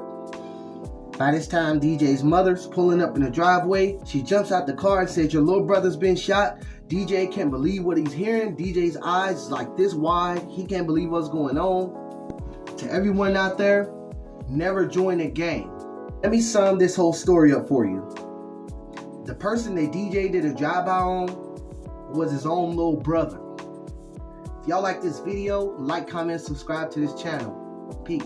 Speaker 1: By this time, DJ's mother's pulling up in the driveway. She jumps out the car and says, your little brother's been shot. DJ can't believe what he's hearing. DJ's eyes is like this wide. He can't believe what's going on. To everyone out there, never join a gang. Let me sum this whole story up for you. The person that DJ did a drive-by on was his own little brother. If y'all like this video, like, comment, subscribe to this channel. Peace.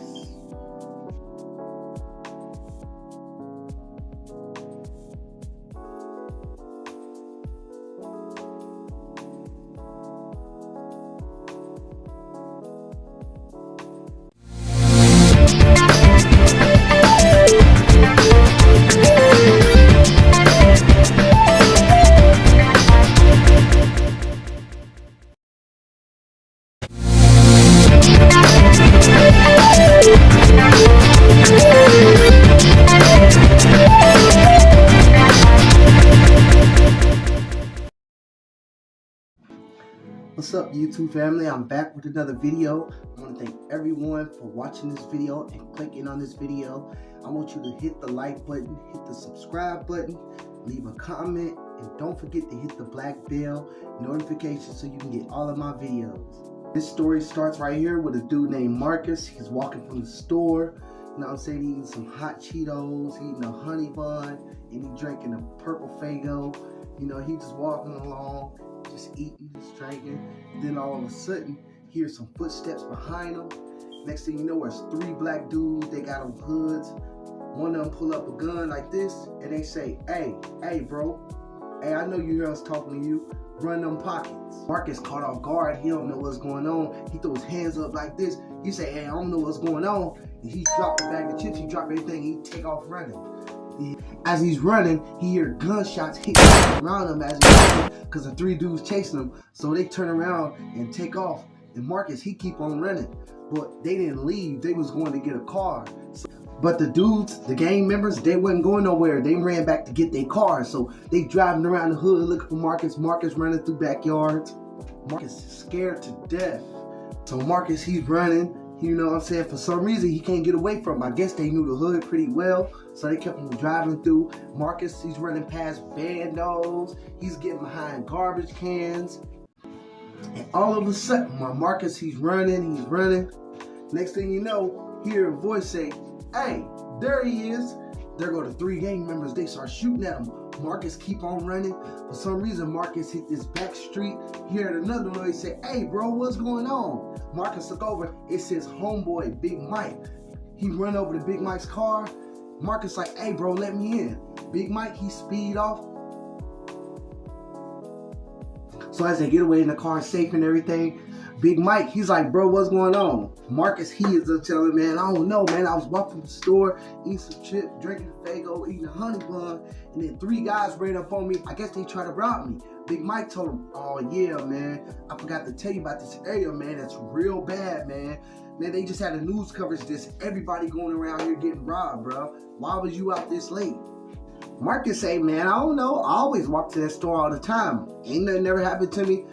Speaker 1: What's up, YouTube family? I'm back with another video. I want to thank everyone for watching this video and clicking on this video. I want you to hit the like button, hit the subscribe button, leave a comment, and don't forget to hit the black bell notification so you can get all of my videos. This story starts right here with a dude named Marcus. He's walking from the store, you know what I'm saying, eating some hot Cheetos, eating a honey bun, and he drinking a purple Faygo. You know, he just walking along, just eating, just drinking. Then all of a sudden, he hears some footsteps behind him. Next thing you know, there's 3 black dudes. They got on hoods. One of them pull up a gun like this, and they say, hey, bro. Hey, I know you hear us talking to you. Run them pockets. Marcus caught off guard. He don't know what's going on. He threw his hands up like this. He say, hey, I don't know what's going on. And he dropped the bag of chips. He dropped everything. He take off running. As he's running, he hear gunshots hitting around him as he's running because the 3 dudes chasing him. So they turn around and take off. And Marcus, he keep on running. But they didn't leave. They was going to get a car. But the dudes, the gang members, they wasn't going nowhere. They ran back to get their car. So they driving around the hood looking for Marcus. Marcus running through backyards. Marcus is scared to death. So Marcus, he's running. You know what I'm saying? For some reason, he can't get away from him. I guess they knew the hood pretty well. So they kept him driving through. Marcus, he's running past bandos. He's getting behind garbage cans. And all of a sudden, while Marcus, he's running. Next thing you know, hear a voice say, hey, there he is. There go the 3 gang members. They start shooting at him. Marcus keep on running. For some reason, Marcus hit this back street. He heard another noise. Say, hey, bro, what's going on? Marcus look over. It says homeboy, Big Mike. He run over to Big Mike's car. Marcus like, hey, bro, let me in. Big Mike, he speed off. So as they get away in the car safe and everything, Big Mike, he's like, bro, what's going on? Marcus, he is telling, man, I don't know, man. I was walking from the store, eating some chips, drinking a Faygo, eating a honey bun, and then 3 guys ran up on me. I guess they tried to rob me. Big Mike told him, oh, yeah, man. I forgot to tell you about this area, man. That's real bad, man. Man, they just had a news coverage this. Everybody going around here getting robbed, bro. Why was you out this late? Marcus say, man, I don't know. I always walk to that store all the time. Ain't nothing ever happened to me.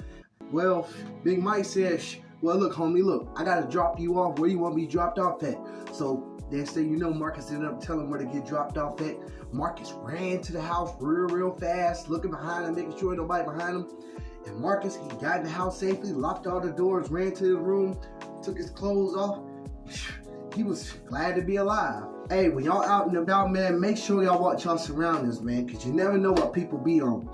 Speaker 1: Well, Big Mike said, well, look, homie, look, I got to drop you off where you want to be dropped off at. So next thing you know, Marcus ended up telling him where to get dropped off at. Marcus ran to the house real fast, looking behind him, making sure nobody behind him. And Marcus, he got in the house safely, locked all the doors, ran to the room, took his clothes off. He was glad to be alive. Hey, when y'all out and about, man, make sure y'all watch y'all surroundings, man, because you never know what people be on.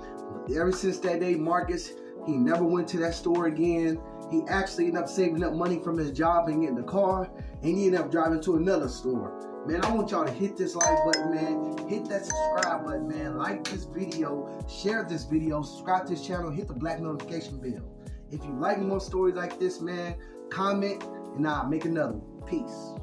Speaker 1: Ever since that day, Marcus, he never went to that store again. He actually ended up saving up money from his job and getting the car, and he ended up driving to another store. Man, I want y'all to hit this like button, man. Hit that subscribe button, man. Like this video, share this video, subscribe to this channel, hit the black notification bell. If you like more stories like this, man, comment, and I'll make another one. Peace.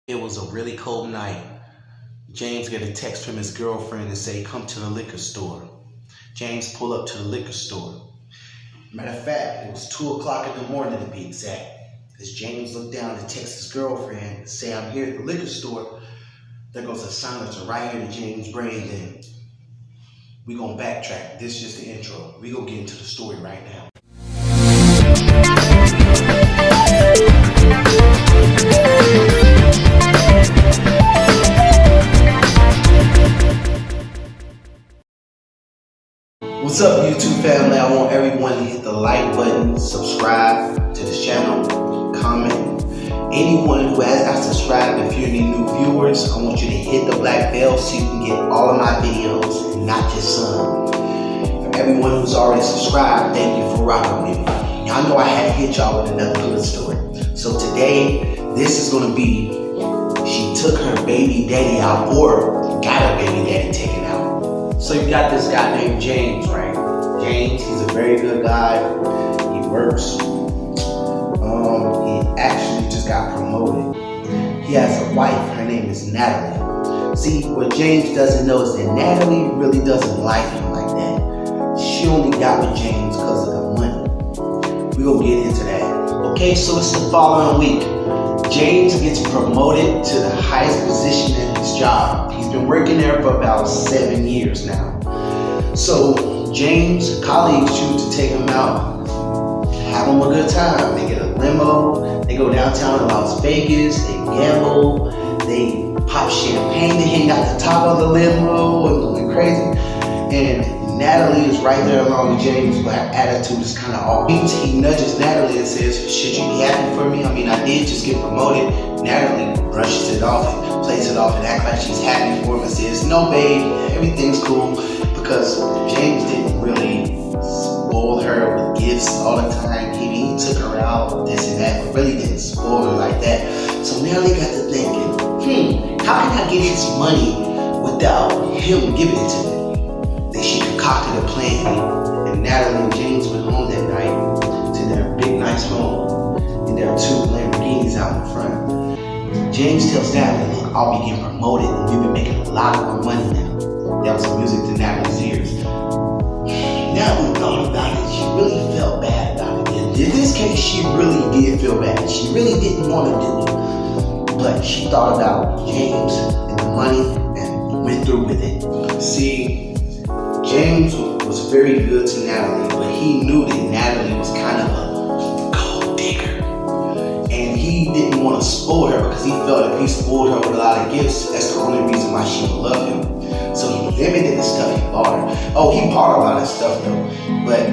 Speaker 2: It was a really cold night. James get a text from his girlfriend and say, come to the liquor store. James pull up to the liquor store. Matter of fact, it was 2 o'clock in the morning to be exact. As James looked down to text his girlfriend and say, I'm here at the liquor store, there goes a silencer right here to James' brain. Then we gonna backtrack. This is just the intro. We gonna get into the story right now. What's up, YouTube family? I want everyone to hit the like button, subscribe to this channel, comment. Anyone who has not subscribed, if you're any new viewers, I want you to hit the black bell so you can get all of my videos and not just some. For everyone who's already subscribed, thank you for rocking with me. Y'all know I had to hit y'all with another good story. So today, this is going to be, she took her baby daddy out, or got her baby daddy taken out. So you got this guy named James, right? James, he's a very good guy. He works. He a wife. Her name is Natalie. See, what James doesn't know is that Natalie really doesn't like him like that. She only got with James because of the money. We're going to get into that. Okay, so it's the following week. James gets promoted to the highest position in his job. He's been working there for about 7 years now. So James' colleagues choose to take him out, have him a good time. They get a limo, they go downtown to Las Vegas, they gamble, they pop champagne, they hang out the top of the limo and going crazy. And Natalie is right there along with James, but her attitude is kind of off. He nudges Natalie and says, should you be happy for me? I mean, I did just get promoted. Natalie brushes it off and plays it off and acts like she's happy for him and says, no babe, everything's cool, because James didn't really spoil her with gifts all the time. He took her out, this and that, but really didn't spoil her like that. So Natalie got to thinking, how can I get his money without him giving it to me? Then she concocted a plan, and Natalie and James went home that night to their big nice home, and there are 2 Lamborghinis out in front. James tells Natalie, look, I'll be getting promoted, and we've been making a lot more money now. That was music to Natalie's ears. Natalie thought about it. She really felt bad about it. In this case, she really did feel bad. She really didn't want to do it. But she thought about James and the money and went through with it. See, James was very good to Natalie, but he knew that Natalie was kind of a gold digger. And he didn't want to spoil her because he felt if he spoiled her with a lot of gifts, that's the only reason why she would love him. So he limited the stuff he bought her. Oh, he bought a lot of stuff though. But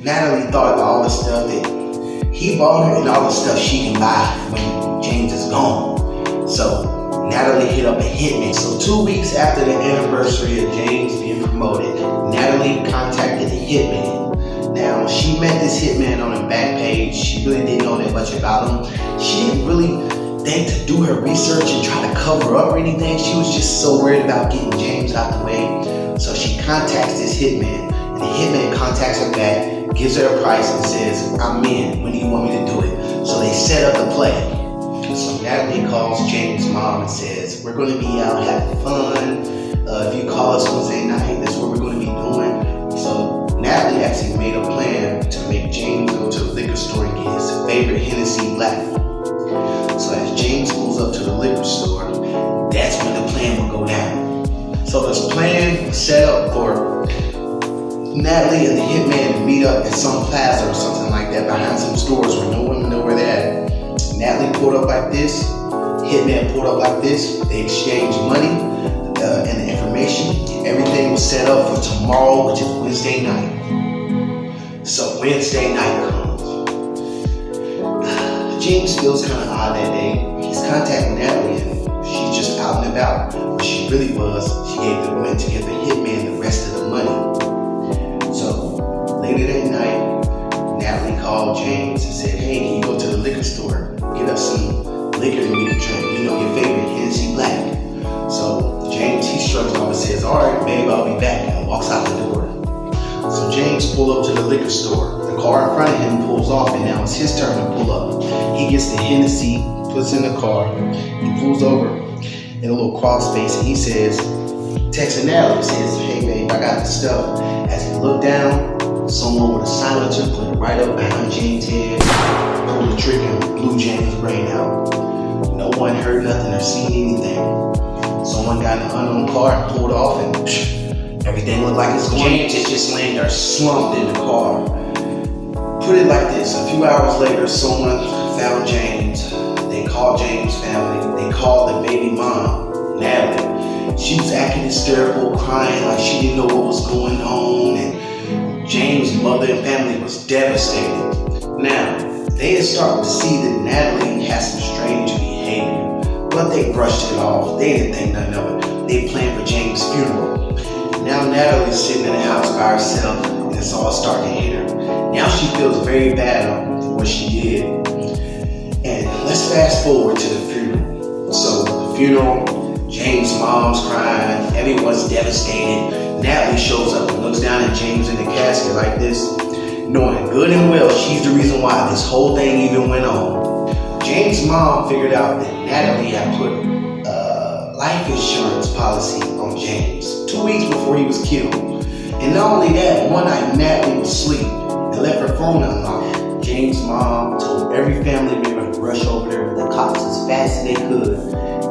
Speaker 2: Natalie thought about all the stuff that he bought her and all the stuff she can buy when James is gone. So Natalie hit up a hitman. So 2 weeks after the anniversary of James being promoted, Natalie contacted a hitman. Now, she met this hitman on her back page. She really didn't know that much about him. She didn't really think to do her research and try to cover up or anything. She was just so worried about getting James out the way. So she contacts this hitman, and the hitman contacts her back, gives her a price, and says, I'm in. When do you want me to do it? So they set up the play. So Natalie calls James' mom and says, we're going to be out having fun. If you call us Wednesday night, that's what we're going to be doing. So Natalie actually made a plan to make James go to the liquor store and get his favorite Hennessy Black. So as James pulls up to the liquor store, that's when the plan will go down. So this plan was set up for Natalie and the hitman to meet up at some plaza or something like that behind some stores where no one would know where they're at. Natalie pulled up like this, hitman pulled up like this, they exchanged money and the information. Everything was set up for tomorrow, which is Wednesday night. So Wednesday night comes. James feels kind of odd that day. He's contacting Natalie and she's just out and about. What she really was, she went to give the hitman the rest of the money. So later that night, Natalie called James and said, hey, can you go to the liquor store? Get us some liquor that we can drink. You know, your favorite Hennessy Black. So James, he shrugs off and says, all right, babe, I'll be back, and walks out the door. So James pulls up to the liquor store. The car in front of him pulls off, and now it's his turn to pull up. He gets the Hennessy, puts in the car. He pulls over in a little crawl space, and he says, texting Natalie, says, hey, babe, I got the stuff. As he looked down, someone with a silencer put it right up behind James' head, pulled the trigger, and blew James' brain out. No one heard nothing or seen anything. Someone got in an unknown car and pulled off, and everything looked like it's going. James is just laying there slumped in the car. Put it like this, a few hours later, someone found James. They called James' family. They called the baby mom, Natalie. She was acting hysterical, crying like she didn't know what was going on, and James' mother and family was devastated. Now, they had started to see that Natalie had some strange behavior, but they brushed it off. They didn't think nothing of it. They planned for James' funeral. Now Natalie's sitting in the house by herself, and it's all starting to hit her. Now she feels very bad for what she did. And let's fast forward to the funeral. So the funeral, James' mom's crying, everyone's devastated. Natalie shows up and looks down at James in the casket like this, knowing good and well she's the reason why this whole thing even went on. James' mom figured out that Natalie had put life insurance policy on James 2 weeks before he was killed. And not only that, one night Natalie was asleep and left her phone unlocked. James' mom told every family member to rush over there with the cops as fast as they could.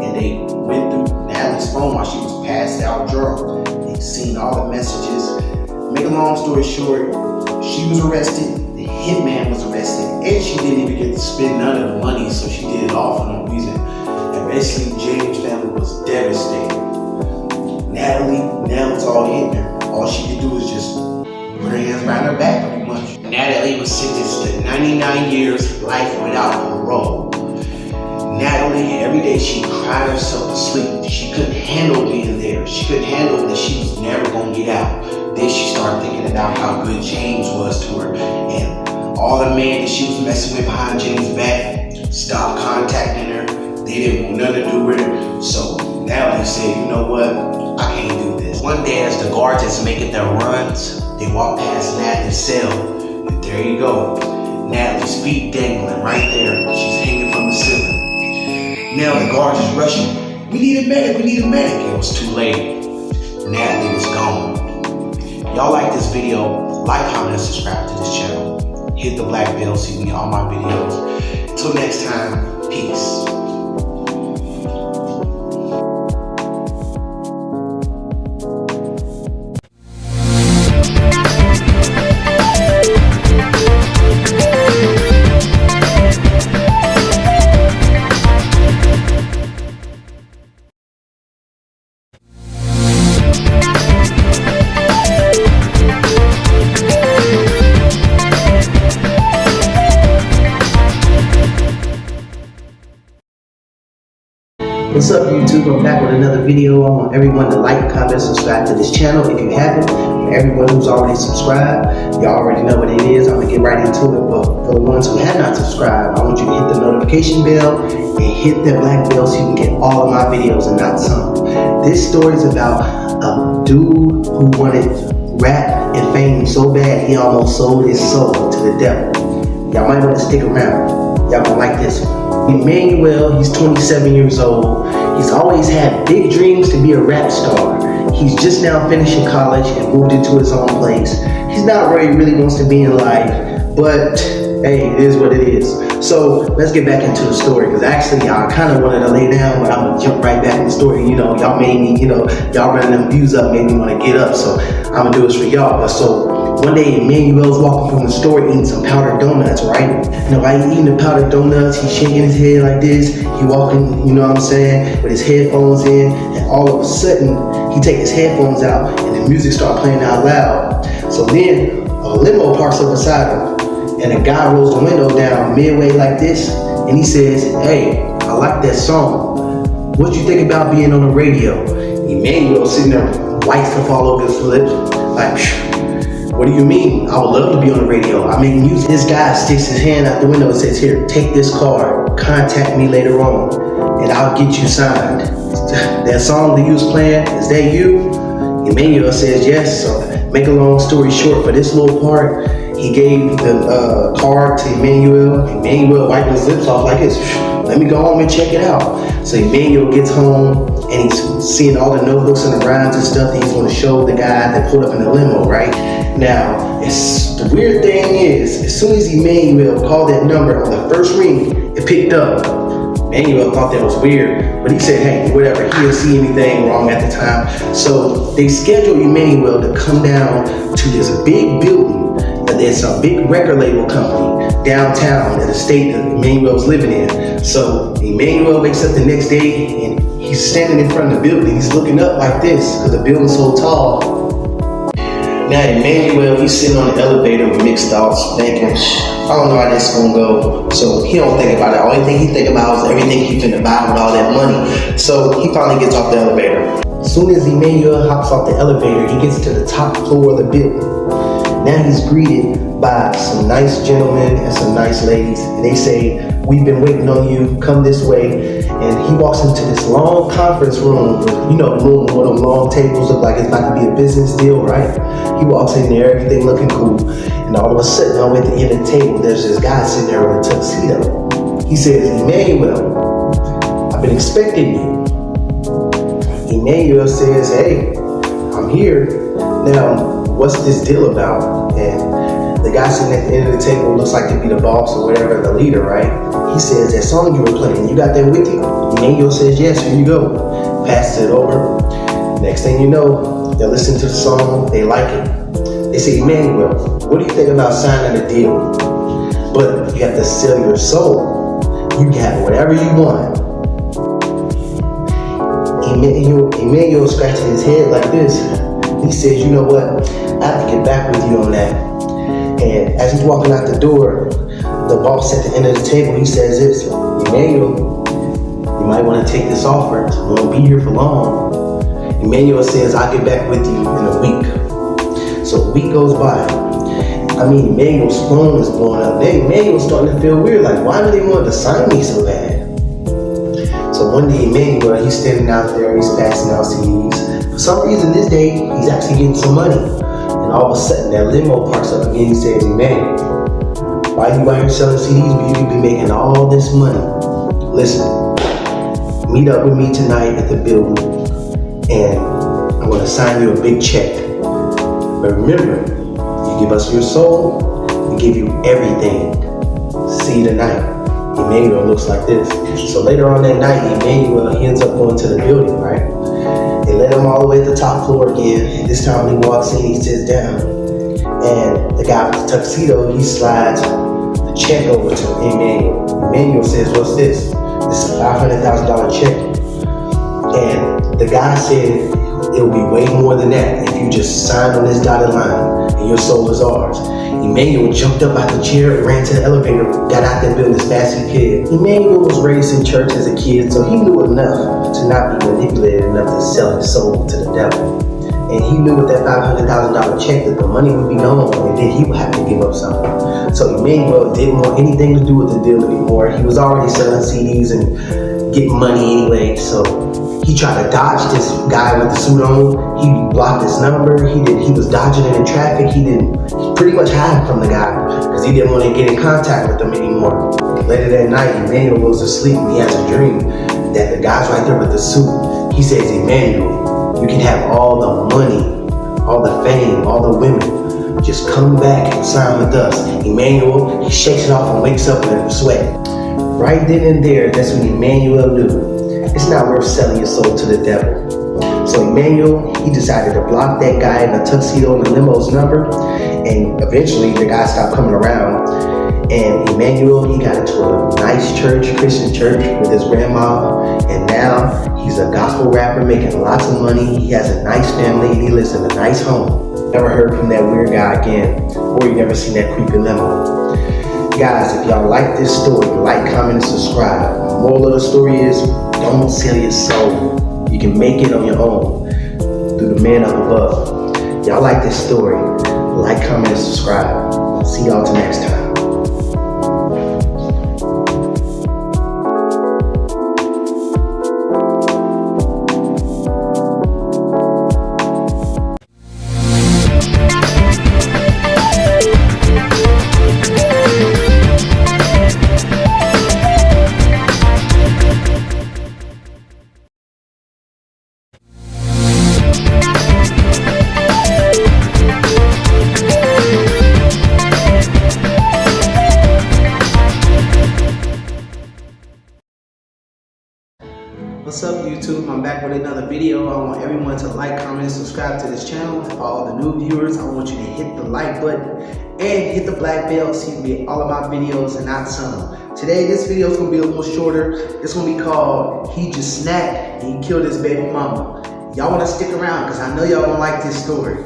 Speaker 2: And they went through Natalie's phone while she was passed out drunk. They seen all the messages. Make a long story short, she was arrested, the hitman was arrested, and she didn't even get to spend none of the money, so she did it all for no reason. And basically, James' family was devastated. Natalie, now it's all hitting her. All she could do is just put her hands behind her back, pretty much. Natalie was sentenced to 99 years, life without parole. Natalie, every day she cried herself to sleep. She couldn't handle being there. She couldn't handle that she was never going to get out. Then she started thinking about how good James was to her. And all the men that she was messing with behind James' back stopped contacting her. They didn't want nothing to do with her. So Natalie said, you know what? I can't do this. One day as the guards is making their runs, they walk past Natalie's cell. And there you go. Natalie's feet dangling right there. She's hanging from the ceiling. Now the guards is rushing. We need a medic, we need a medic. It was too late. Natalie was gone. Y'all like this video, like, comment, and subscribe to this channel. Hit the black bell so you can get all my videos. Until next time, peace.
Speaker 1: What's up, YouTube? I'm back with another video. I want everyone to like, comment, subscribe to this channel if you haven't. For everyone who's already subscribed, y'all already know what it is. I'm gonna get right into it. But for the ones who have not subscribed, I want you to hit the notification bell and hit that black bell so you can get all of my videos and not some. This story is about a dude who wanted rap and fame so bad he almost sold his soul to the devil. Y'all might want to stick around. Y'all gonna like this one. Emmanuel, he's 27 years old. He's always had big dreams to be a rap star. He's just now finishing college and moved into his own place. He's not where he really wants to be in life, but hey, it is what it is. So let's get back into the story, because actually I kind of wanted to lay down, but I'm gonna jump right back in the story. You know, y'all made me, y'all running them views up made me want to get up, so I'm gonna do this for y'all. But so one day Emmanuel's walking from the store eating some powdered donuts, right? While he's eating the powdered donuts, he's shaking his head like this. He walking, you know what I'm saying, with his headphones in, and all of a sudden he takes his headphones out and the music starts playing out loud. So then a limo parks up beside him. And a guy rolls the window down midway like this, and he says, "Hey, I like that song. What you think about being on the radio?" Emmanuel sitting there, white stuff all over his lips, like, "What do you mean? I would love to be on the radio. I make music." This guy sticks his hand out the window and says, "Here, take this card. Contact me later on, and I'll get you signed." That song that you was playing, is that you? Emmanuel says yes. So make a long story short, for this little part, he gave the card to Emmanuel. Emmanuel wiping his lips off like this. "Let me go home and check it out." So Emmanuel gets home and he's seeing all the notebooks and the rhymes and stuff that he's going to show the guy that pulled up in the limo, right? Now, the weird thing is, as soon as Emmanuel called that number on the first ring, it picked up. Emmanuel thought that was weird, but he said, hey, whatever, he didn't see anything wrong at the time. So they scheduled Emmanuel to come down to this big building. There's a big record label company downtown in the state that Emmanuel's living in. So Emmanuel wakes up the next day and he's standing in front of the building. He's looking up like this because the building's so tall. Now Emmanuel, he's sitting on the elevator with mixed thoughts, thinking, I don't know how this is gonna go. So he don't think about it. Only thing he think about is everything he finna buy with all that money. So he finally gets off the elevator. As soon as Emmanuel hops off the elevator, he gets to the top floor of the building. Now he's greeted by some nice gentlemen and some nice ladies, and they say, we've been waiting on you, come this way. And he walks into this long conference room with, the room with them long tables, look like it's about to be a business deal, right? He walks in there, everything looking cool, and all of a sudden, over at the end of the table, there's this guy sitting there with a tuxedo.
Speaker 2: He says, Emmanuel, I've been expecting you. Emmanuel says, hey, I'm here. Now, what's this deal about? And the guy sitting at the end of the table looks like to be the boss or whatever, the leader, right? He says, that song you were playing, you got that with you? Emmanuel says, yes, here you go. Passes it over. Next thing you know, they're listening to the song, they like it. They say, Emmanuel, what do you think about signing a deal? But you have to sell your soul. You can have whatever you want. Emmanuel scratching his head like this. He says, you know what? I have to get back with you on that. And as he's walking out the door, the boss at the end of the table, he says this, Emmanuel, you might want to take this offer. You won't be here for long. Emmanuel says, I'll get back with you in a week. So a week goes by. I mean, Emmanuel's phone is blowing up. Emmanuel's starting to feel weird. Like, why do they want to sign me so bad? So one day, Emmanuel, he's standing out there, he's passing out CDs. For some reason, this day, he's actually getting some money. And all of a sudden, that limo parks up again. He says, Emmanuel, why are you out here selling CDs but you could be making all this money? Listen, meet up with me tonight at the building, and I'm going to sign you a big check. But remember, you give us your soul, we give you everything. See you tonight. Emmanuel looks like this. So later on that night, Emmanuel ends up going to the building, right? They let him all the way to the top floor again. And this time he walks in, he sits down. And the guy with the tuxedo, he slides the check over to Emmanuel. Emmanuel says, what's this? This is a $500,000 check. And the guy said, it'll be way more than that if you just sign on this dotted line and your soul is ours. Emmanuel jumped up out the chair and ran to the elevator, got out that building as fast as he could. Emmanuel was raised in church as a kid, so he knew enough to not be manipulated enough to sell his soul to the devil. And he knew with that $500,000 check that the money would be gone and then he would have to give up something. So Emmanuel didn't want anything to do with the deal anymore. He was already selling CDs and getting money anyway, so he tried to dodge this guy with the suit on. He blocked his number. He was dodging it in traffic. He pretty much hid from the guy because he didn't want to get in contact with him anymore. Later that night, Emmanuel goes to sleep and he has a dream that the guy's right there with the suit. He says, Emmanuel, you can have all the money, all the fame, all the women. Just come back and sign with us. Emmanuel, he shakes it off and wakes up in a sweat. Right then and there, that's when Emmanuel knew it's not worth selling your soul to the devil. So Emmanuel, he decided to block that guy in the tuxedo and the limo's number, and eventually the guy stopped coming around. And Emmanuel, he got into a nice church, Christian church with his grandma, and now he's a gospel rapper making lots of money. He has a nice family and he lives in a nice home. Never heard from that weird guy again, or you never seen that creepy limo. Guys, if y'all like this story, like, comment, and subscribe. The moral of the story is, don't sell your soul. You can make it on your own through the man up above. Y'all like this story, like, comment, and subscribe. See y'all till next time. What's up, YouTube? I'm back with another video. I want everyone to like, comment, and subscribe to this channel. For all the new viewers, I want you to hit the like button and hit the black bell so you can get all of my videos and not some. Today, this video is going to be a little shorter. It's going to be called He Just Snapped and He Killed His Baby Mama. Y'all want to stick around because I know y'all don't like this story.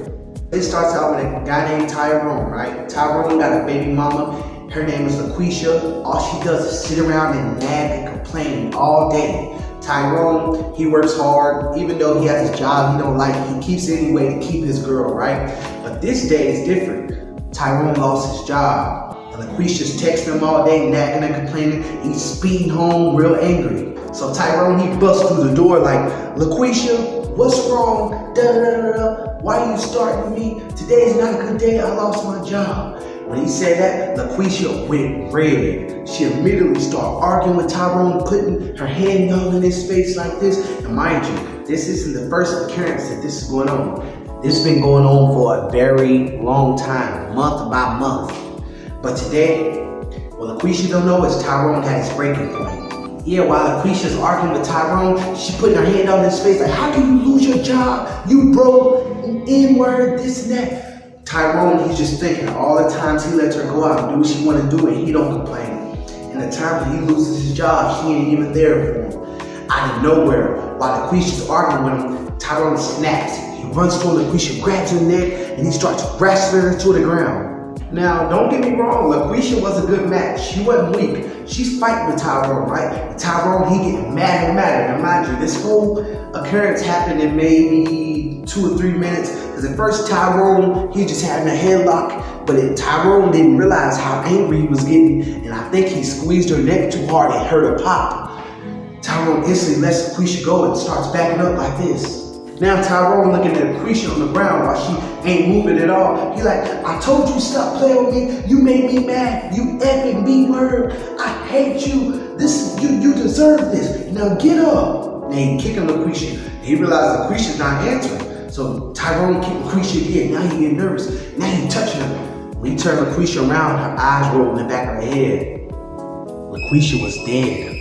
Speaker 2: It starts out with a guy named Tyrone, right? Tyrone got a baby mama. Her name is LaQuisha. All she does is sit around and nag and complain all day. Tyrone, he works hard. Even though he has a job he don't like, he keeps it anyway to keep his girl, right? But this day is different. Tyrone lost his job. And LaQuisha's texting him all day, nagging and complaining. He's speeding home real angry. So Tyrone, he busts through the door like, LaQuisha, what's wrong? Da, da, da, da. Why are you starting with me? Today's not a good day. I lost my job. When he said that, LaQuisha went red. She immediately started arguing with Tyrone, putting her hand down in his face like this. And mind you, this isn't the first occurrence that this is going on. This has been going on for a very long time, month by month. But today, what LaQuisha don't know is Tyrone had his breaking point. Yeah, while LaQuisha's arguing with Tyrone, she putting her hand on his face like, how can you lose your job? You broke, N-word, this and that. Tyrone, he's just thinking all the times he lets her go out and do what she want to do and he don't complain. And the time when he loses his job, she ain't even there for him. Out of nowhere, while LaQuisha's arguing with him, Tyrone snaps. He runs to LaQuisha, grabs her neck, and he starts wrestling her to the ground. Now, don't get me wrong, LaQuisha was a good match. She wasn't weak. She's fighting with Tyrone, right? And Tyrone, he getting mad and madder. Now, mind you, this whole occurrence happened in maybe 2 or 3 minutes. Because at first, Tyrone, he just had a headlock. But Tyrone didn't realize how angry he was getting. And I think he squeezed her neck too hard and hurt her pop. Tyrone instantly lets LaQuisha go and starts backing up like this. Now Tyrone looking at LaQuisha on the ground while she ain't moving at all. He like, I told you stop playing with me. You made me mad. You effing B-word. I hate you. You deserve this. Now get up. And he kicking LaQuisha. He realized LaQuisha's not answering. So Tyrone kicked LaQuisha again. Now he getting nervous. Now he touching her. When he turned LaQuisha around, her eyes rolled in the back of her head. LaQuisha was dead.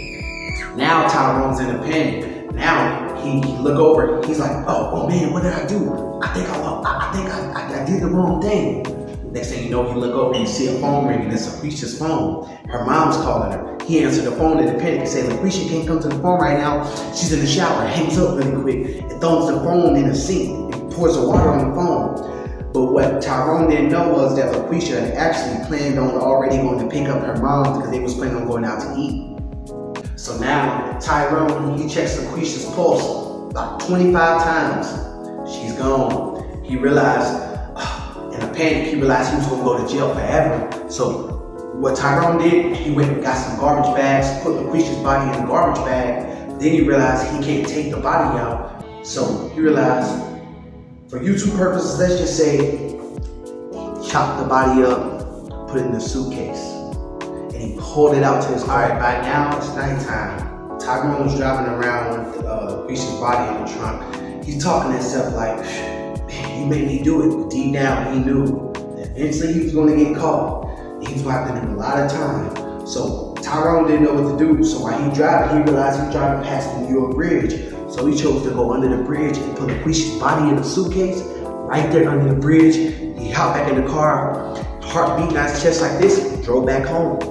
Speaker 2: Now Tyrone's in a panic. Now he look over, he's like, oh man, what did I do? I think I did the wrong thing. Next thing you know, he look over and you see a phone ringing. It's LaQuisha's phone. Her mom's calling her. He answered the phone in a panic and said, LaQuisha can't come to the phone right now. She's in the shower. Hangs up really quick and throws the phone in a sink and pours the water on the phone. But what Tyrone didn't know was that LaQuisha had actually planned on already going to pick up her mom because they was planning on going out to eat. So now Tyrone, he checks LaQuisha's pulse about 25 times. She's gone. He realized, in a panic, he realized he was gonna go to jail forever. So what Tyrone did, he went and got some garbage bags, put LaQuisha's body in a garbage bag. Then he realized he can't take the body out. So he realized, for YouTube purposes, let's just say, chop the body up, put it in a suitcase. He pulled it out to his car. By now, it's nighttime. Tyrone was driving around with LaQuisha's body in the trunk. He's talking to himself like, man, you made me do it. But deep down, he knew that eventually he was going to get caught. And he was going to have to do a lot of time. So Tyrone didn't know what to do. So while he driving, he realized he was driving past the New York Bridge. So he chose to go under the bridge and put LaQuisha's body in a suitcase right there under the bridge. He hopped back in the car, heart beating out his chest like this, and drove back home.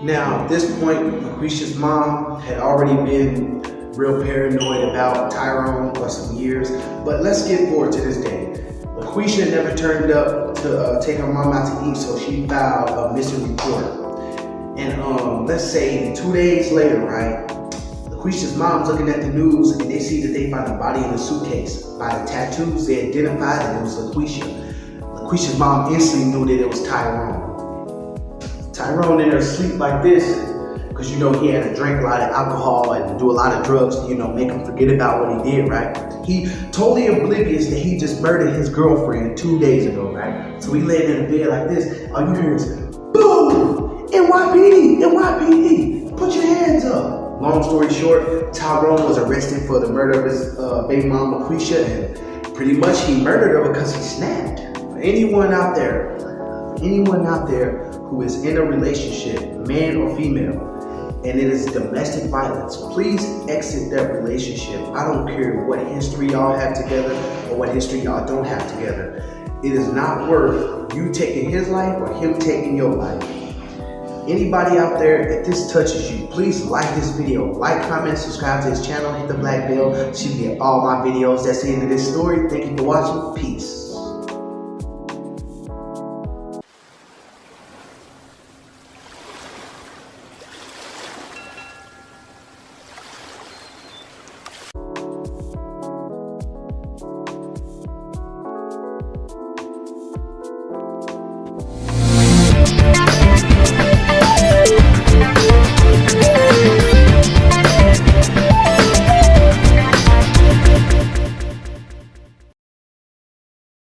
Speaker 2: Now, at this point, LaQuisha's mom had already been real paranoid about Tyrone for some years, but let's get forward to this day. LaQuisha never turned up to take her mom out to eat, so she filed a missing report. And let's say 2 days later, right, LaQuisha's mom's looking at the news and they see that they found a body in a suitcase. By the tattoos, they identified that it was LaQuisha. LaQuisha's mom instantly knew that it was Tyrone. Tyrone in her sleep like this, because you know he had to drink a lot of alcohol and do a lot of drugs to, you know, make him forget about what he did, right? He totally oblivious that he just murdered his girlfriend 2 days ago, right? So he laid in the bed like this. All you hear is, boom! NYPD! NYPD! Put your hands up! Long story short, Tyrone was arrested for the murder of his baby mom, LaQuisha, and pretty much he murdered her because he snapped. For anyone out there who is in a relationship, man or female, and it is domestic violence, please exit that relationship. I don't care what history y'all have together or what history y'all don't have together. It is not worth you taking his life or him taking your life. Anybody out there, if this touches you, please like this video. Like, comment, subscribe to his channel, hit the black bell so you get all my videos. That's the end of this story. Thank you for watching. Peace.